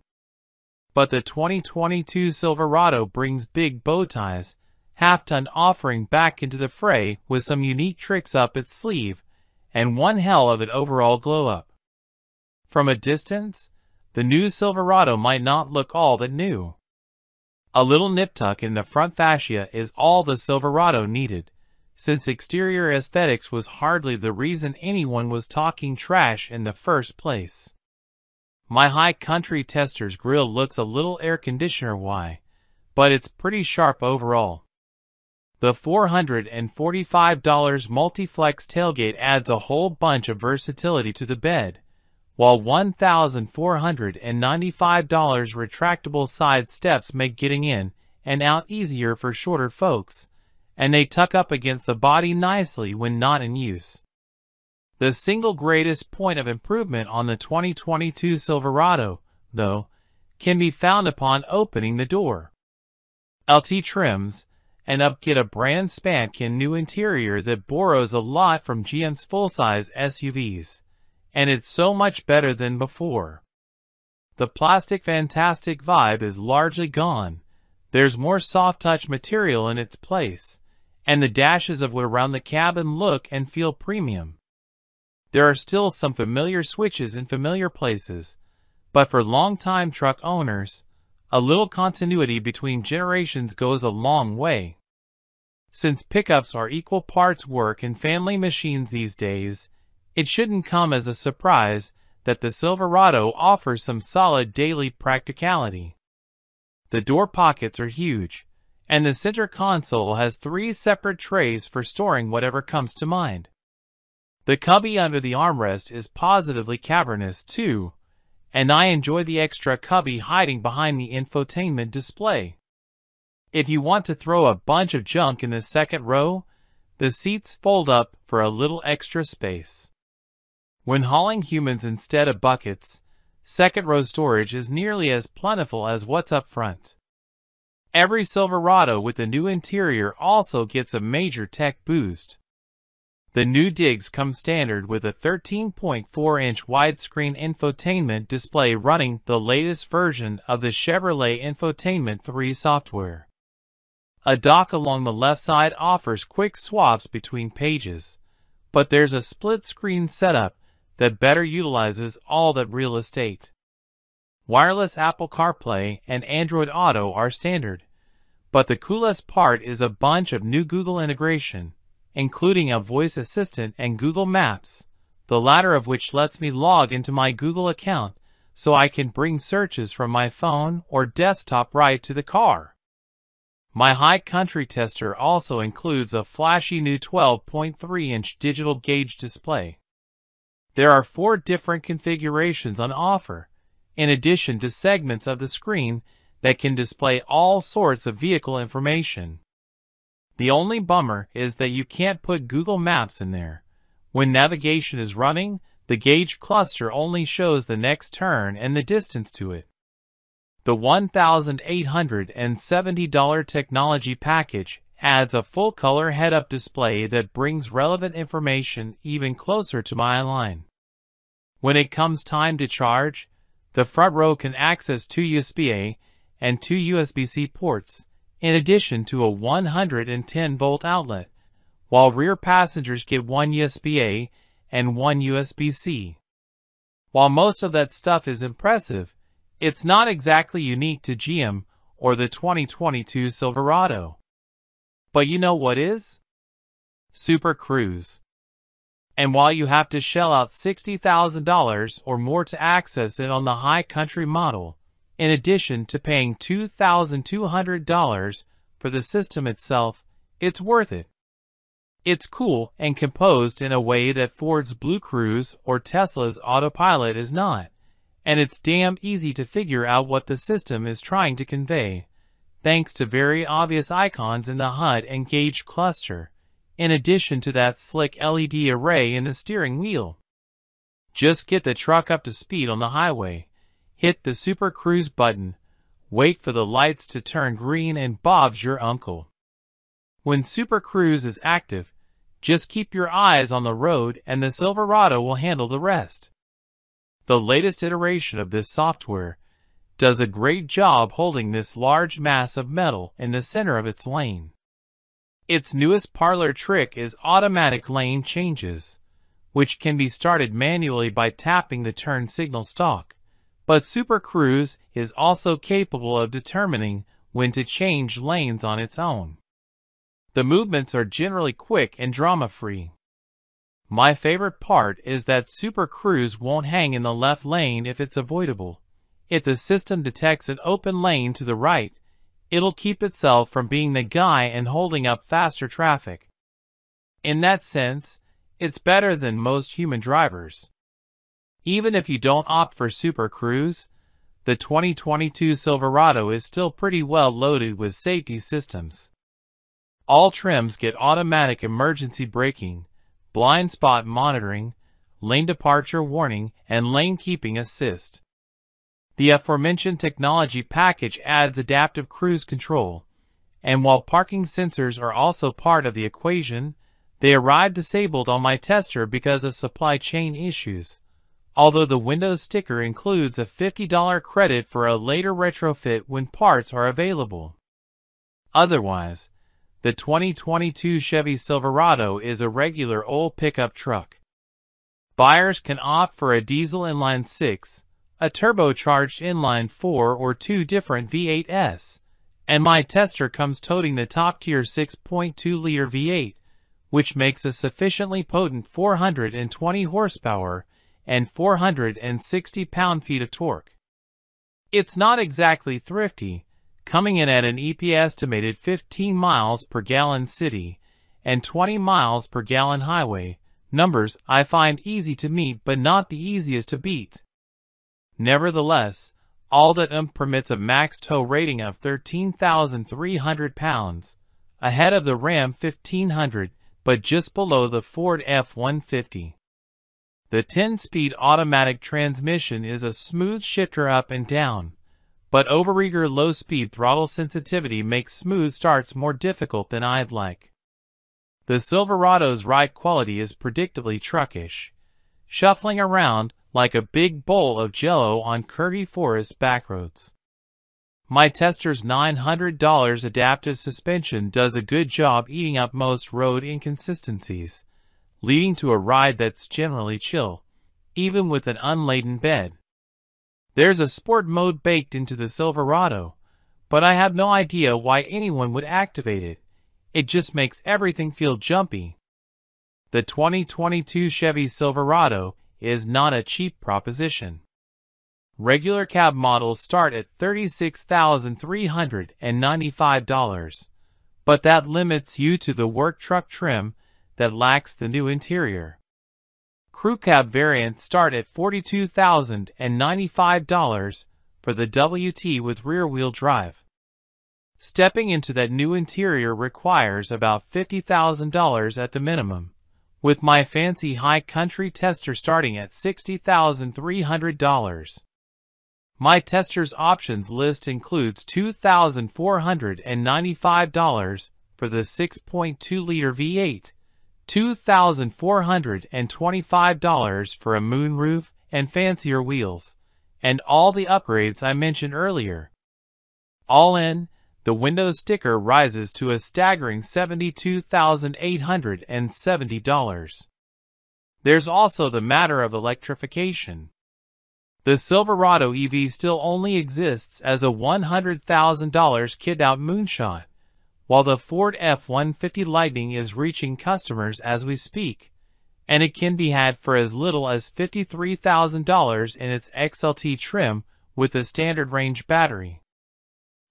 But the 2022 Silverado brings big bow ties, half-ton offering back into the fray with some unique tricks up its sleeve, and one hell of an overall glow-up. From a distance, the new Silverado might not look all that new. A little nip tuck in the front fascia is all the Silverado needed, since exterior aesthetics was hardly the reason anyone was talking trash in the first place. My High Country Tester's grille looks a little air conditioner-y, but it's pretty sharp overall. The $445 Multi-Flex tailgate adds a whole bunch of versatility to the bed, while $1,495 retractable side steps make getting in and out easier for shorter folks, and they tuck up against the body nicely when not in use. The single greatest point of improvement on the 2022 Silverado, though, can be found upon opening the door. LT trims, and up get a brand spanking new interior that borrows a lot from GM's full-size SUVs, and it's so much better than before. The plastic fantastic vibe is largely gone. There's more soft-touch material in its place, and the dashes of wood around the cabin look and feel premium. There are still some familiar switches in familiar places, but for long-time truck owners, a little continuity between generations goes a long way. Since pickups are equal parts work and family machines these days, it shouldn't come as a surprise that the Silverado offers some solid daily practicality. The door pockets are huge, and the center console has 3 separate trays for storing whatever comes to mind. The cubby under the armrest is positively cavernous too, and I enjoy the extra cubby hiding behind the infotainment display. If you want to throw a bunch of junk in the second row, the seats fold up for a little extra space. When hauling humans instead of buckets, second row storage is nearly as plentiful as what's up front. Every Silverado with the new interior also gets a major tech boost. The new digs come standard with a 13.4-inch widescreen infotainment display running the latest version of the Chevrolet Infotainment 3 software. A dock along the left side offers quick swaps between pages, but there's a split-screen setup that better utilizes all that real estate. Wireless Apple CarPlay and Android Auto are standard, but the coolest part is a bunch of new Google integration, including a voice assistant and Google Maps, the latter of which lets me log into my Google account so I can bring searches from my phone or desktop right to the car. My High Country Tester also includes a flashy new 12.3-inch digital gauge display. There are 4 different configurations on offer, in addition to segments of the screen that can display all sorts of vehicle information. The only bummer is that you can't put Google Maps in there. When navigation is running, the gauge cluster only shows the next turn and the distance to it. The $1,870 technology package adds a full-color head-up display that brings relevant information even closer to my line. When it comes time to charge, the front row can access 2 USB-A and 2 USB-C ports, in addition to a 110-volt outlet, while rear passengers get 1 USB-A and 1 USB-C. While most of that stuff is impressive, it's not exactly unique to GM or the 2022 Silverado. But you know what is? Super Cruise. And while you have to shell out $60,000 or more to access it on the High Country model, in addition to paying $2,200 for the system itself, it's worth it. It's cool and composed in a way that Ford's Blue Cruise or Tesla's Autopilot is not, and it's damn easy to figure out what the system is trying to convey, thanks to very obvious icons in the HUD and gauge cluster, in addition to that slick LED array in the steering wheel. Just get the truck up to speed on the highway, hit the Super Cruise button, wait for the lights to turn green, and Bob's your uncle. When Super Cruise is active, just keep your eyes on the road and the Silverado will handle the rest. The latest iteration of this software does a great job holding this large mass of metal in the center of its lane. Its newest parlor trick is automatic lane changes, which can be started manually by tapping the turn signal stalk, but Super Cruise is also capable of determining when to change lanes on its own. The movements are generally quick and drama-free. My favorite part is that Super Cruise won't hang in the left lane if it's avoidable. If the system detects an open lane to the right, it'll keep itself from being the guy and holding up faster traffic. In that sense, it's better than most human drivers. Even if you don't opt for Super Cruise, the 2022 Silverado is still pretty well loaded with safety systems. All trims get automatic emergency braking, blind spot monitoring, lane departure warning, and lane keeping assist. The aforementioned technology package adds adaptive cruise control, and while parking sensors are also part of the equation, they arrived disabled on my tester because of supply chain issues, although the Windows sticker includes a $50 credit for a later retrofit when parts are available. Otherwise, the 2022 Chevy Silverado is a regular old pickup truck. Buyers can opt for a diesel inline-6, a turbocharged inline-4 or two different V8s, and my tester comes toting the top-tier 6.2-liter V8, which makes a sufficiently potent 420 horsepower and 460 pound-feet of torque. It's not exactly thrifty, coming in at an EP-estimated 15 miles per gallon city and 20 miles per gallon highway, numbers I find easy to meet but not the easiest to beat. Nevertheless, all that permits a max tow rating of 13,300 pounds, ahead of the Ram 1500, but just below the Ford F-150. The 10-speed automatic transmission is a smooth shifter up and down, but overeager low-speed throttle sensitivity makes smooth starts more difficult than I'd like. The Silverado's ride quality is predictably truckish, shuffling around like a big bowl of Jell-O on curvy forest backroads. My tester's $900 adaptive suspension does a good job eating up most road inconsistencies, leading to a ride that's generally chill, even with an unladen bed. There's a sport mode baked into the Silverado, but I have no idea why anyone would activate it. It just makes everything feel jumpy. The 2022 Chevy Silverado is not a cheap proposition. Regular cab models start at $36,395, but that limits you to the work truck trim that lacks the new interior. Crew cab variants start at $42,095 for the WT with rear-wheel drive. Stepping into that new interior requires about $50,000 at the minimum, with my fancy high country tester starting at $60,300. My tester's options list includes $2,495 for the 6.2-liter V8, $2,425 for a moonroof and fancier wheels, and all the upgrades I mentioned earlier. All in, the Windows sticker rises to a staggering $72,870. There's also the matter of electrification. The Silverado EV still only exists as a $100,000 kit-out moonshot, while the Ford F-150 Lightning is reaching customers as we speak, and it can be had for as little as $53,000 in its XLT trim with a standard range battery.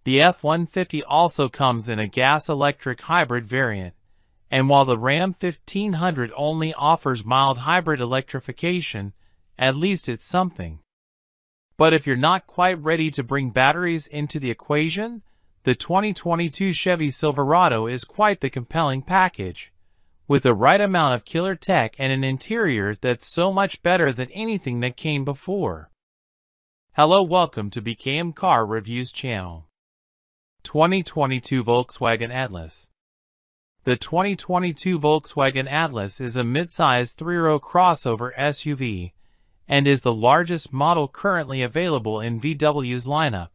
The F-150 also comes in a gas-electric hybrid variant, and while the Ram 1500 only offers mild hybrid electrification, at least it's something. But if you're not quite ready to bring batteries into the equation, the 2022 Chevy Silverado is quite the compelling package, with the right amount of killer tech and an interior that's so much better than anything that came before. Hello, welcome to BKM Car Reviews channel. 2022 Volkswagen Atlas. The 2022 Volkswagen Atlas is a mid-size three-row crossover SUV and is the largest model currently available in VW's lineup.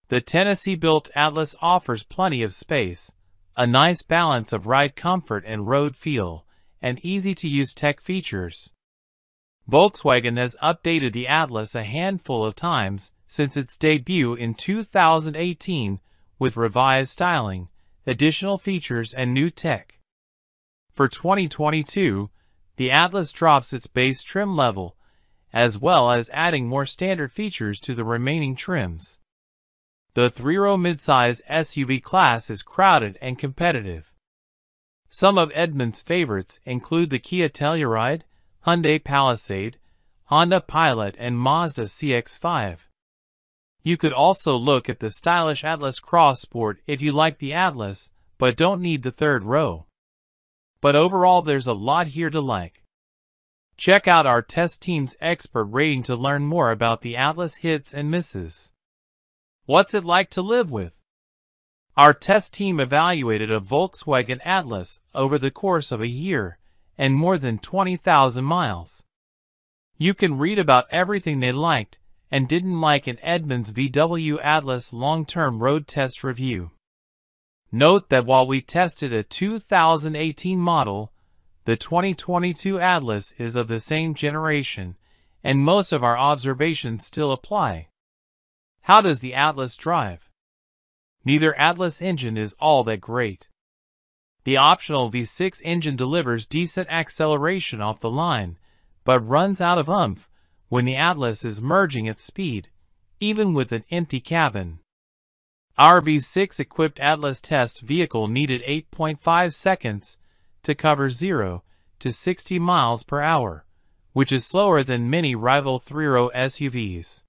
The Tennessee-built Atlas offers plenty of space, a nice balance of ride comfort and road feel, and easy-to-use tech features. Volkswagen has updated the Atlas a handful of times since its debut in 2018 with revised styling, additional features and new tech. For 2022, the Atlas drops its base trim level, as well as adding more standard features to the remaining trims. The three-row midsize SUV class is crowded and competitive. Some of Edmund's favorites include the Kia Telluride, Hyundai Palisade, Honda Pilot, and Mazda CX-5. You could also look at the stylish Atlas Cross Sport if you like the Atlas, but don't need the third row. But overall, there's a lot here to like. Check out our test team's expert rating to learn more about the Atlas hits and misses. What's it like to live with? Our test team evaluated a Volkswagen Atlas over the course of a year and more than 20,000 miles. You can read about everything they liked and didn't like in Edmund's VW Atlas long-term road test review. Note that while we tested a 2018 model, the 2022 Atlas is of the same generation, and most of our observations still apply. How does the Atlas drive? Neither Atlas engine is all that great. The optional V6 engine delivers decent acceleration off the line, but runs out of oomph when the Atlas is merging at speed, even with an empty cabin. Our V6-equipped Atlas test vehicle needed 8.5 seconds to cover 0 to 60 miles per hour, which is slower than many rival three-row SUVs.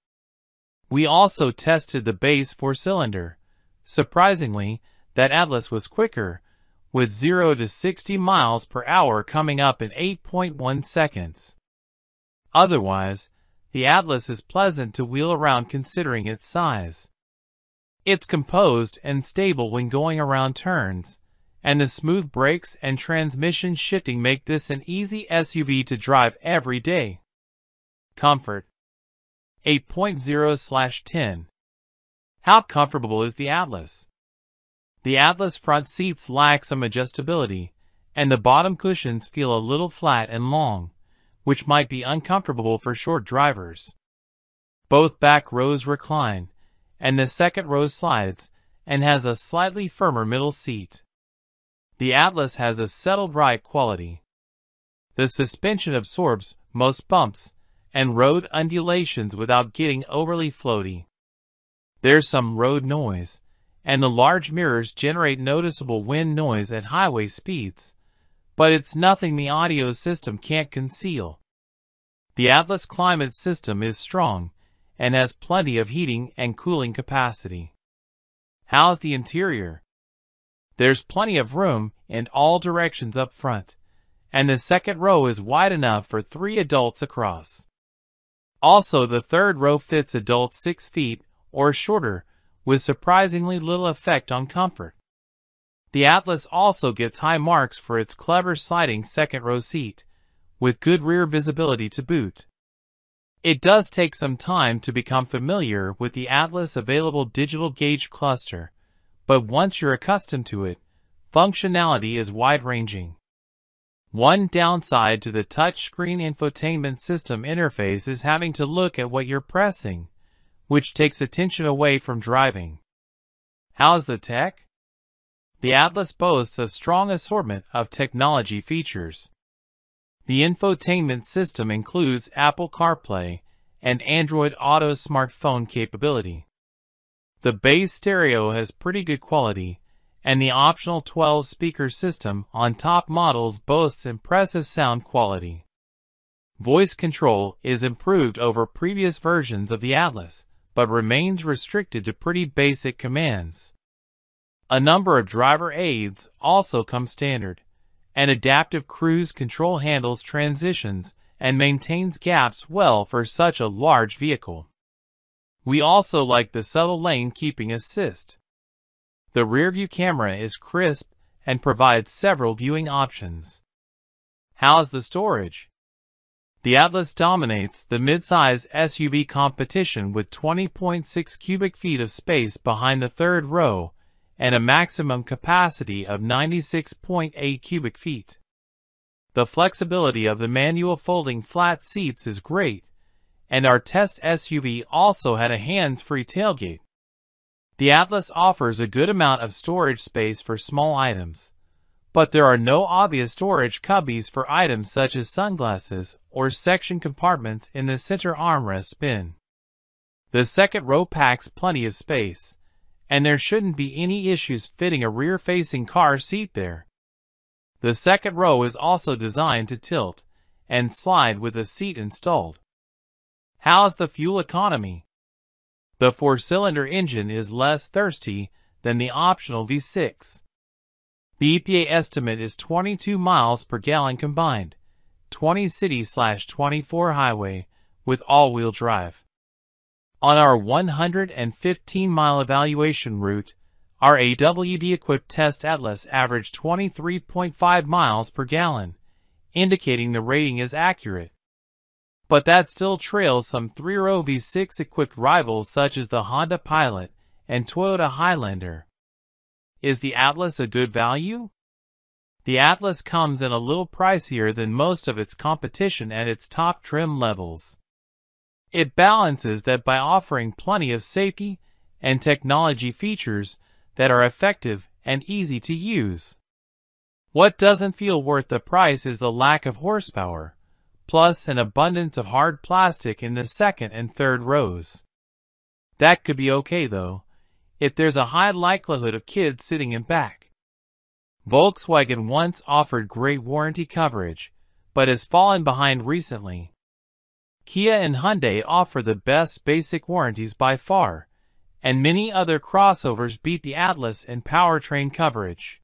We also tested the base four-cylinder. Surprisingly, that Atlas was quicker, with 0 to 60 miles per hour coming up in 8.1 seconds. Otherwise, the Atlas is pleasant to wheel around considering its size. It's composed and stable when going around turns, and the smooth brakes and transmission shifting make this an easy SUV to drive every day. Comfort. 8.0/10. How comfortable is the Atlas? The Atlas front seats lack some adjustability, and the bottom cushions feel a little flat and long, which might be uncomfortable for short drivers. Both back rows recline, and the second row slides and has a slightly firmer middle seat. The Atlas has a settled ride quality. The suspension absorbs most bumps and road undulations without getting overly floaty. There's some road noise, and the large mirrors generate noticeable wind noise at highway speeds, but it's nothing the audio system can't conceal. The Atlas climate system is strong and has plenty of heating and cooling capacity. How's the interior? There's plenty of room in all directions up front, and the second row is wide enough for 3 adults across. Also, the third row fits adults 6 feet or shorter, with surprisingly little effect on comfort. The Atlas also gets high marks for its clever sliding second row seat, with good rear visibility to boot. It does take some time to become familiar with the Atlas available digital gauge cluster, but once you're accustomed to it, functionality is wide-ranging. One downside to the touchscreen infotainment system interface is having to look at what you're pressing, which takes attention away from driving. How's the tech? The Atlas boasts a strong assortment of technology features. The infotainment system includes Apple CarPlay and Android Auto smartphone capability. The base stereo has pretty good quality, and the optional 12-speaker system on top models boasts impressive sound quality. Voice control is improved over previous versions of the Atlas, but remains restricted to pretty basic commands. A number of driver aids also come standard, and adaptive cruise control handles transitions and maintains gaps well for such a large vehicle. We also like the subtle lane keeping assist. The rear-view camera is crisp and provides several viewing options. How's the storage? The Atlas dominates the midsize SUV competition with 20.6 cubic feet of space behind the third row and a maximum capacity of 96.8 cubic feet. The flexibility of the manual folding flat seats is great, and our test SUV also had a hands-free tailgate. The Atlas offers a good amount of storage space for small items, but there are no obvious storage cubbies for items such as sunglasses or section compartments in the center armrest bin. The second row packs plenty of space, and there shouldn't be any issues fitting a rear-facing car seat there. The second row is also designed to tilt and slide with a seat installed. How's the fuel economy? The 4-cylinder engine is less thirsty than the optional V6. The EPA estimate is 22 miles per gallon combined, 20 city/24 highway with all-wheel drive. On our 115-mile evaluation route, our AWD-equipped test Atlas averaged 23.5 miles per gallon, indicating the rating is accurate. But that still trails some 3-row V6-equipped rivals such as the Honda Pilot and Toyota Highlander. Is the Atlas a good value? The Atlas comes in a little pricier than most of its competition at its top trim levels. It balances that by offering plenty of safety and technology features that are effective and easy to use. What doesn't feel worth the price is the lack of horsepower, plus an abundance of hard plastic in the second and third rows. That could be okay though, if there's a high likelihood of kids sitting in back. Volkswagen once offered great warranty coverage, but has fallen behind recently. Kia and Hyundai offer the best basic warranties by far, and many other crossovers beat the Atlas in powertrain coverage.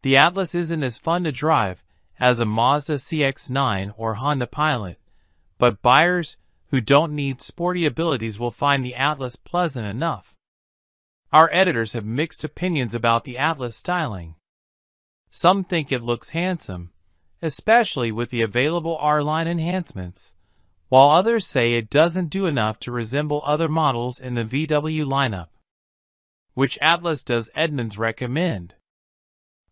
The Atlas isn't as fun to drive as a Mazda CX-9 or Honda Pilot, but buyers who don't need sporty abilities will find the Atlas pleasant enough. Our editors have mixed opinions about the Atlas styling. Some think it looks handsome, especially with the available R-Line enhancements, while others say it doesn't do enough to resemble other models in the VW lineup. Which Atlas does Edmunds recommend?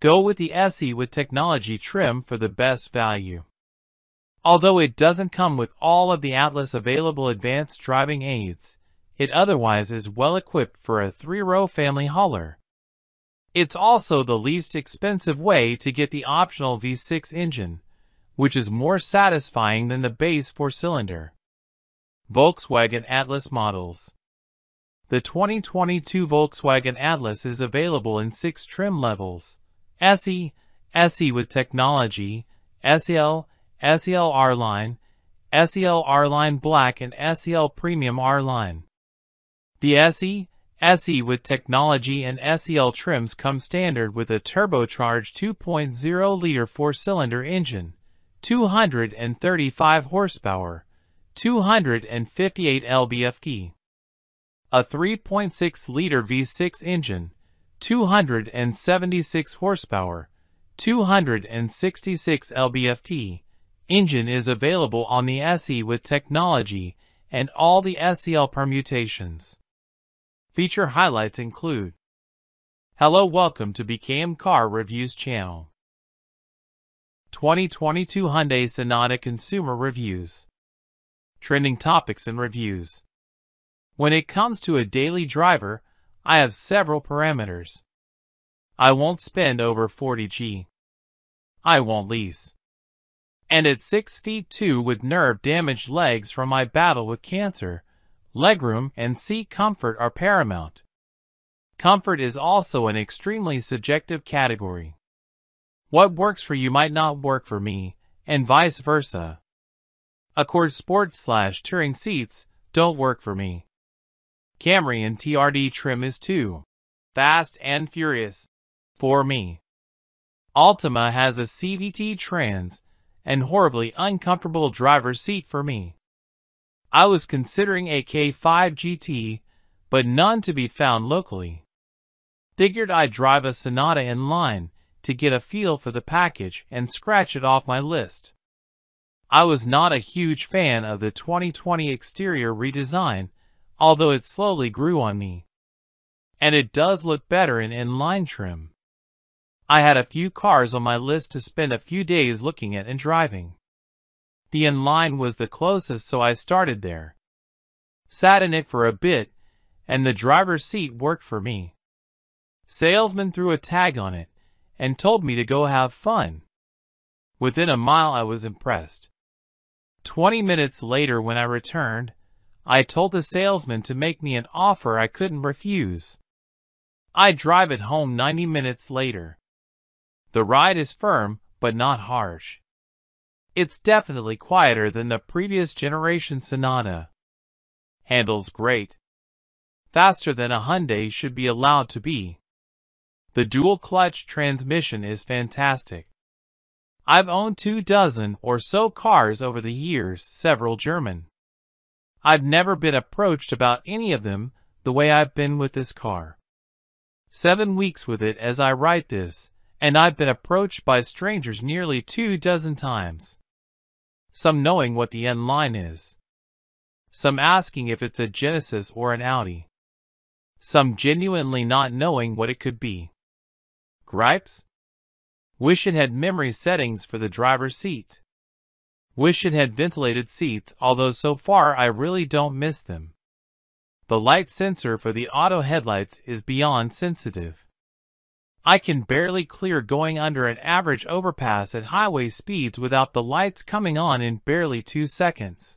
Go with the SE with technology trim for the best value. Although it doesn't come with all of the Atlas available advanced driving aids, it otherwise is well equipped for a 3-row family hauler. It's also the least expensive way to get the optional V6 engine, which is more satisfying than the base 4-cylinder. Volkswagen Atlas models. The 2022 Volkswagen Atlas is available in 6 trim levels: SE, SE with technology, SEL, SEL R-Line, SEL R-Line Black and SEL Premium R-Line. The SE, SE with technology and SEL trims come standard with a turbocharged 2.0-liter 4-cylinder engine, 235 horsepower, 258 lb-ft. A 3.6-liter V6 engine, 276 horsepower, 266 lb-ft. Engine is available on the SE with technology and all the SEL permutations. Feature highlights include: Hello, welcome to BKM Car Reviews channel. 2022 Hyundai Sonata Consumer Reviews. Trending topics and reviews. When it comes to a daily driver, I have several parameters. I won't spend over 40G. I won't lease. And at 6 feet 2 with nerve-damaged legs from my battle with cancer, legroom and seat comfort are paramount. Comfort is also an extremely subjective category. What works for you might not work for me, and vice versa. Accord Sport/Touring seats don't work for me. Camry and TRD trim is too fast and furious for me. Altima has a CVT Trans and horribly uncomfortable driver's seat for me. I was considering a K5 GT, but none to be found locally. Figured I'd drive a Sonata in line to get a feel for the package and scratch it off my list. I was not a huge fan of the 2020 exterior redesign, although it slowly grew on me. And it does look better in inline trim. I had a few cars on my list to spend a few days looking at and driving. The inline was the closest, so I started there. Sat in it for a bit, and the driver's seat worked for me. Salesman threw a tag on it and told me to go have fun. Within a mile I was impressed. 20 minutes later when I returned, I told the salesman to make me an offer I couldn't refuse. I drive it home 90 minutes later. The ride is firm, but not harsh. It's definitely quieter than the previous generation Sonata. Handles great. Faster than a Hyundai should be allowed to be. The dual-clutch transmission is fantastic. I've owned 24 or so cars over the years, several German. I've never been approached about any of them the way I've been with this car. 7 weeks with it as I write this, and I've been approached by strangers nearly 24 times. Some knowing what the N-Line is. Some asking if it's a Genesis or an Audi. Some genuinely not knowing what it could be. Gripes? Wish it had memory settings for the driver's seat. Wish it had ventilated seats, although so far I really don't miss them. The light sensor for the auto headlights is beyond sensitive. I can barely clear going under an average overpass at highway speeds without the lights coming on in barely 2 seconds.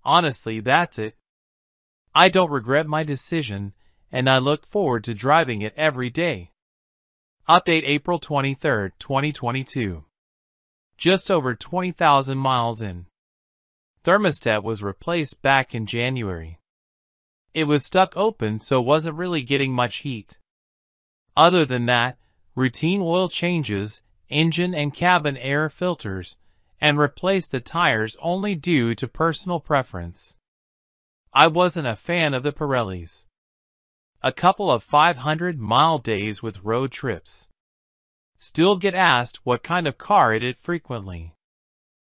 Honestly, that's it. I don't regret my decision, and I look forward to driving it every day. Update April 23, 2022. Just over 20,000 miles in. Thermostat was replaced back in January. It was stuck open, so wasn't really getting much heat. Other than that, routine oil changes, engine and cabin air filters, and replaced the tires only due to personal preference. I wasn't a fan of the Pirellis. A couple of 500-mile days with road trips. Still get asked what kind of car it is frequently.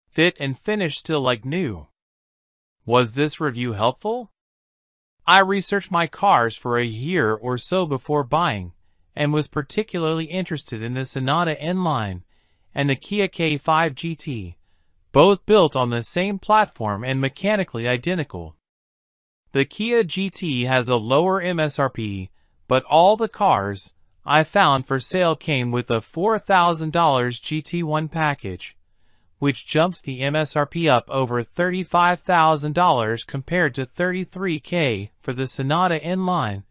Fit and finish still like new. Was this review helpful? I researched my cars for a year or so before buying, and was particularly interested in the Sonata N-Line and the Kia K5 GT, both built on the same platform and mechanically identical. The Kia GT has a lower MSRP, but all the cars I found for sale came with a $4,000 GT1 package, which jumps the MSRP up over $35,000 compared to $33,000 for the Sonata N-Line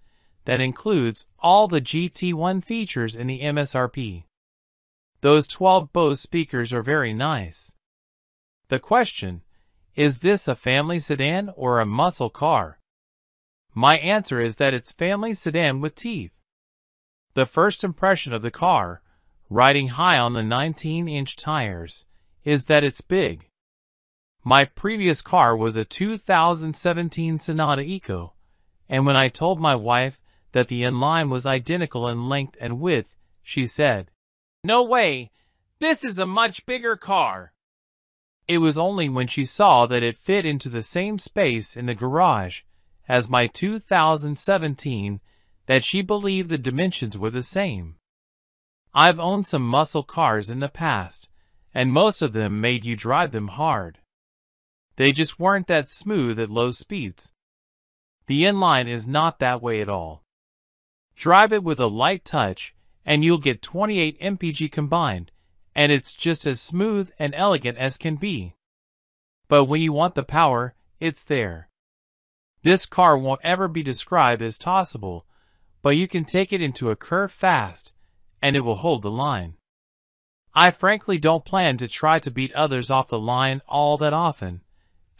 that includes all the GT1 features in the MSRP. Those 12 Bose speakers are very nice. The question, is this a family sedan or a muscle car? My answer is that it's family sedan with teeth. The first impression of the car, riding high on the 19-inch tires, is that it's big. My previous car was a 2017 Sonata Eco, and when I told my wife that the N-Line was identical in length and width, she said, "No way, this is a much bigger car." It was only when she saw that it fit into the same space in the garage as my 2017 that she believed the dimensions were the same. I've owned some muscle cars in the past, and most of them made you drive them hard. They just weren't that smooth at low speeds. The N-Line is not that way at all. Drive it with a light touch, and you'll get 28 mpg combined, and it's just as smooth and elegant as can be. But when you want the power, it's there. This car won't ever be described as tossable, but you can take it into a curve fast, and it will hold the line. I frankly don't plan to try to beat others off the line all that often,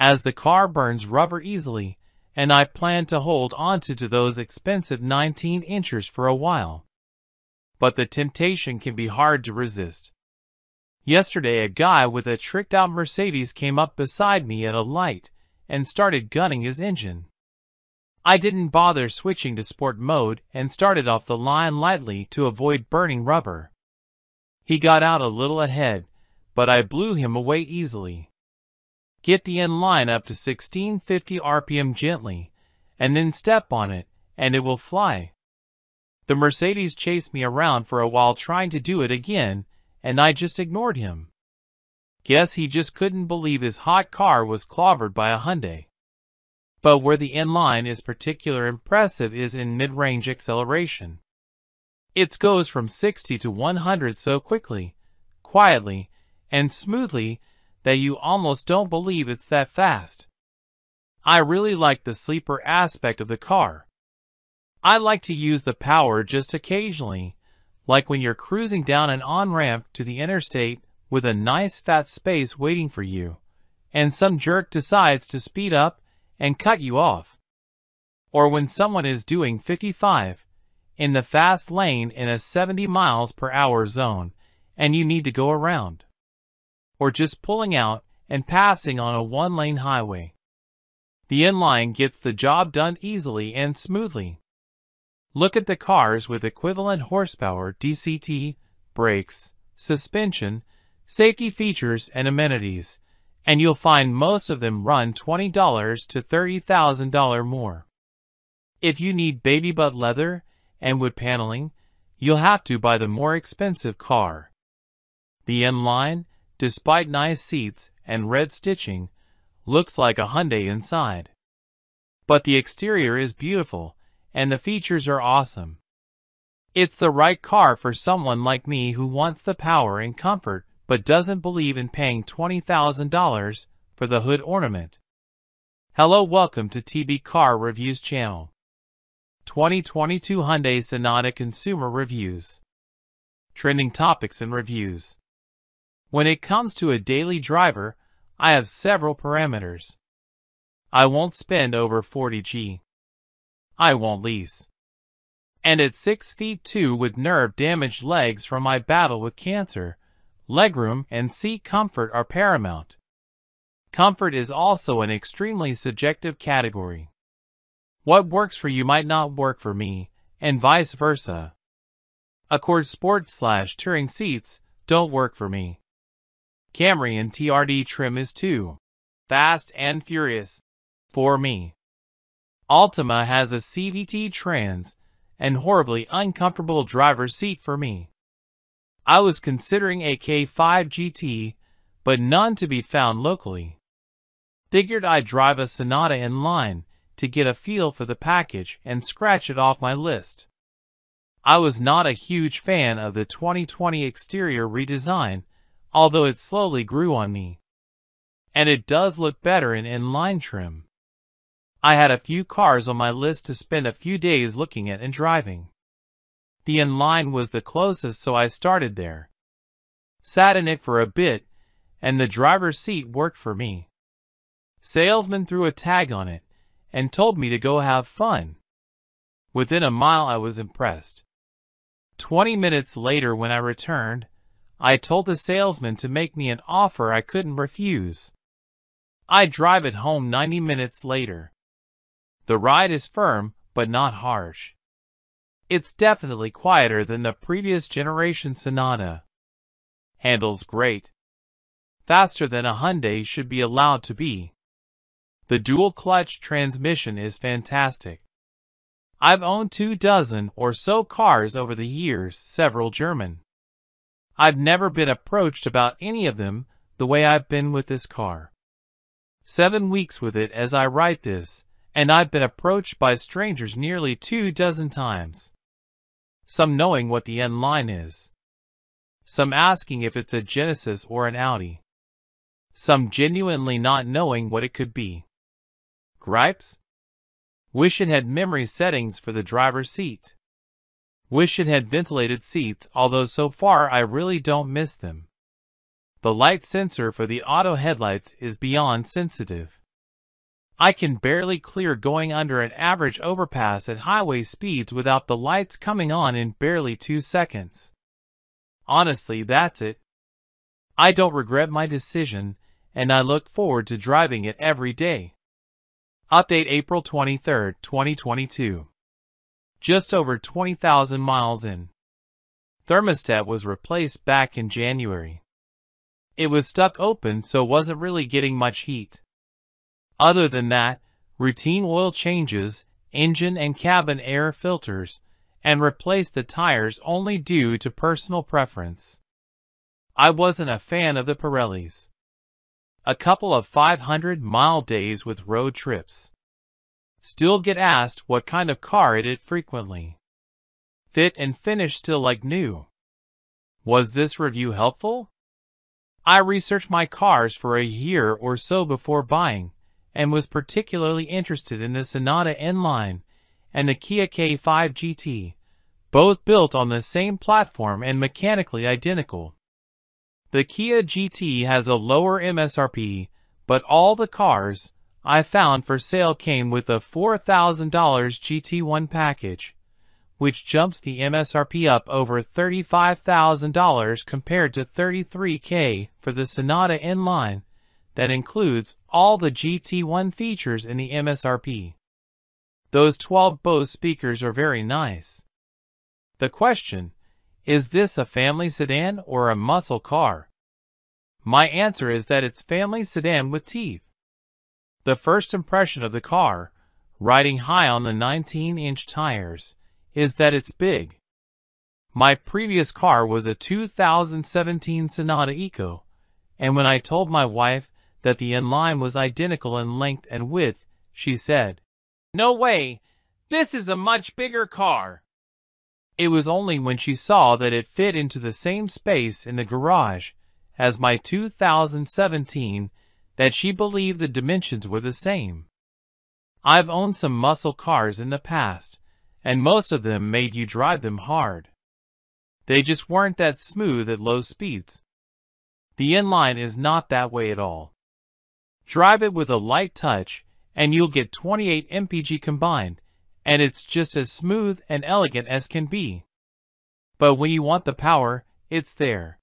as the car burns rubber easily, and I plan to hold onto those expensive 19-inchers for a while. But the temptation can be hard to resist. Yesterday a guy with a tricked-out Mercedes came up beside me at a light and started gunning his engine. I didn't bother switching to sport mode and started off the line lightly to avoid burning rubber. He got out a little ahead, but I blew him away easily. Get the N-Line up to 1650 RPM gently, and then step on it, and it will fly. The Mercedes chased me around for a while trying to do it again, and I just ignored him. Guess he just couldn't believe his hot car was clobbered by a Hyundai. But where the inline is particularly impressive is in mid-range acceleration. It goes from 60 to 100 so quickly, quietly, and smoothly that you almost don't believe it's that fast. I really like the sleeper aspect of the car. I like to use the power just occasionally, like when you're cruising down an on-ramp to the interstate with a nice fat space waiting for you, and some jerk decides to speed up and cut you off. Or when someone is doing 55 in the fast lane in a 70 miles per hour zone and you need to go around. Or just pulling out and passing on a one-lane highway. The inline gets the job done easily and smoothly. Look at the cars with equivalent horsepower, DCT, brakes, suspension, safety features, and amenities, and you'll find most of them run $20 to $30,000 more. If you need baby butt leather and wood paneling, you'll have to buy the more expensive car. The inline, despite nice seats and red stitching, looks like a Hyundai inside. But the exterior is beautiful, and the features are awesome. It's the right car for someone like me who wants the power and comfort but doesn't believe in paying $20,000 for the hood ornament. Hello, welcome to TB Car Reviews channel. 2022 Hyundai Sonata Consumer Reviews. Trending topics and reviews. When it comes to a daily driver, I have several parameters. I won't spend over $40,000. I won't lease. And at 6 feet 2 with nerve-damaged legs from my battle with cancer, legroom and seat comfort are paramount. Comfort is also an extremely subjective category. What works for you might not work for me, and vice versa. Accord Sport/Touring seats don't work for me. Camry and TRD trim is too fast and furious for me. Altima has a CVT Trans and horribly uncomfortable driver's seat for me. I was considering a K5 GT, but none to be found locally. Figured I'd drive a Sonata in line to get a feel for the package and scratch it off my list. I was not a huge fan of the 2020 exterior redesign, although it slowly grew on me. And it does look better in inline trim. I had a few cars on my list to spend a few days looking at and driving. The inline was the closest, so I started there. Sat in it for a bit, and the driver's seat worked for me. Salesman threw a tag on it and told me to go have fun. Within a mile I was impressed. 20 minutes later when I returned, I told the salesman to make me an offer I couldn't refuse. I drive it home 90 minutes later. The ride is firm, but not harsh. It's definitely quieter than the previous generation Sonata. Handles great. Faster than a Hyundai should be allowed to be. The dual-clutch transmission is fantastic. I've owned 24 or so cars over the years, several German. I've never been approached about any of them the way I've been with this car. 7 weeks with it as I write this, and I've been approached by strangers nearly 24 times. Some knowing what the inline is. Some asking if it's a Genesis or an Audi. Some genuinely not knowing what it could be. Gripes? Wish it had memory settings for the driver's seat. Wish it had ventilated seats, although so far I really don't miss them. The light sensor for the auto headlights is beyond sensitive. I can barely clear going under an average overpass at highway speeds without the lights coming on in barely 2 seconds. Honestly, that's it. I don't regret my decision, and I look forward to driving it every day. Update April 23, 2022. Just over 20,000 miles in. Thermostat was replaced back in January. It was stuck open, so wasn't really getting much heat. Other than that, routine oil changes, engine and cabin air filters, and replaced the tires only due to personal preference. I wasn't a fan of the Pirellis. A couple of 500-mile days with road trips. Still get asked what kind of car it is frequently. Fit and finish still like new. Was this review helpful? I researched my cars for a year or so before buying, and was particularly interested in the Sonata N-Line and the Kia K5 GT, both built on the same platform and mechanically identical. The Kia GT has a lower MSRP, but all the cars I found for sale came with a $4,000 GT1 package, which jumps the MSRP up over $35,000 compared to $33,000 for the Sonata N-Line that includes all the GT1 features in the MSRP. Those 12 Bose speakers are very nice. The question, is this a family sedan or a muscle car? My answer is that it's family sedan with teeth. The first impression of the car, riding high on the 19-inch tires, is that it's big. My previous car was a 2017 Sonata Eco, and when I told my wife that the N-Line was identical in length and width, she said, "No way, this is a much bigger car." It was only when she saw that it fit into the same space in the garage as my 2017 that she believed the dimensions were the same. I've owned some muscle cars in the past, and most of them made you drive them hard. They just weren't that smooth at low speeds. The N-Line is not that way at all. Drive it with a light touch, and you'll get 28 mpg combined, and it's just as smooth and elegant as can be. But when you want the power, it's there.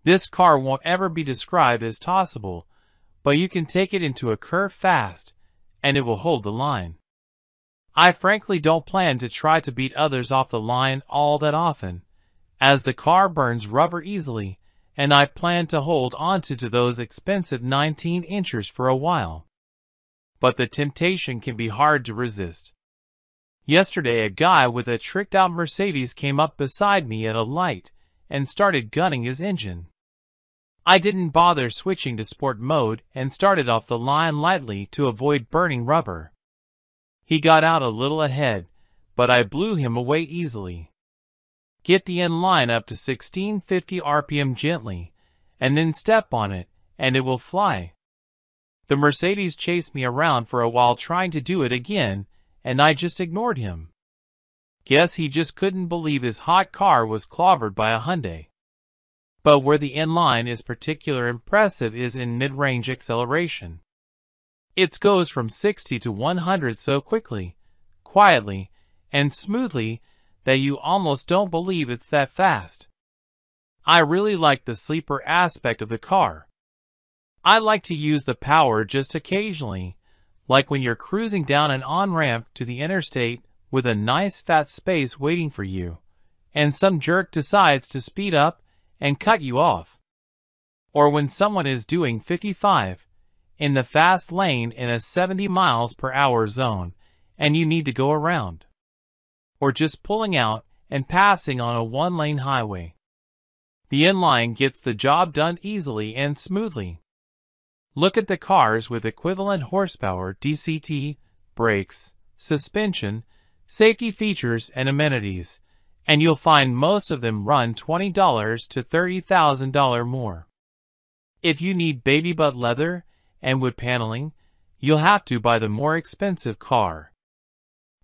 This car won't ever be described as tossable, but you can take it into a curve fast, and it will hold the line. I frankly don't plan to try to beat others off the line all that often, as the car burns rubber easily, and I plan to hold onto those expensive 19-inchers for a while. But the temptation can be hard to resist. Yesterday a guy with a tricked-out Mercedes came up beside me at a light and started gunning his engine. I didn't bother switching to sport mode and started off the line lightly to avoid burning rubber. He got out a little ahead, but I blew him away easily. Get the N-Line up to 1650 RPM gently, and then step on it, and it will fly. The Mercedes chased me around for a while trying to do it again, and I just ignored him. Guess he just couldn't believe his hot car was clobbered by a Hyundai. But where the N-Line is particularly impressive is in mid-range acceleration. It goes from 60 to 100 so quickly, quietly, and smoothly that you almost don't believe it's that fast. I really like the sleeper aspect of the car. I like to use the power just occasionally, like when you're cruising down an on-ramp to the interstate with a nice fat space waiting for you, and some jerk decides to speed up and cut you off. Or when someone is doing 55 in the fast lane in a 70 miles per hour zone and you need to go around. Or just pulling out and passing on a one-lane highway. The N-Line gets the job done easily and smoothly. Look at the cars with equivalent horsepower, DCT, brakes, suspension, safety features, and amenities, and you'll find most of them run $20 to $30,000 more. If you need baby butt leather and wood paneling, you'll have to buy the more expensive car.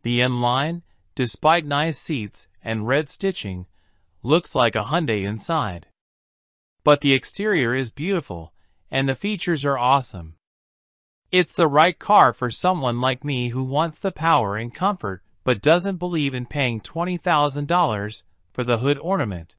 The N-Line, despite nice seats and red stitching, looks like a Hyundai inside. But the exterior is beautiful, and the features are awesome. It's the right car for someone like me who wants the power and comfort but doesn't believe in paying $20,000 for the hood ornament.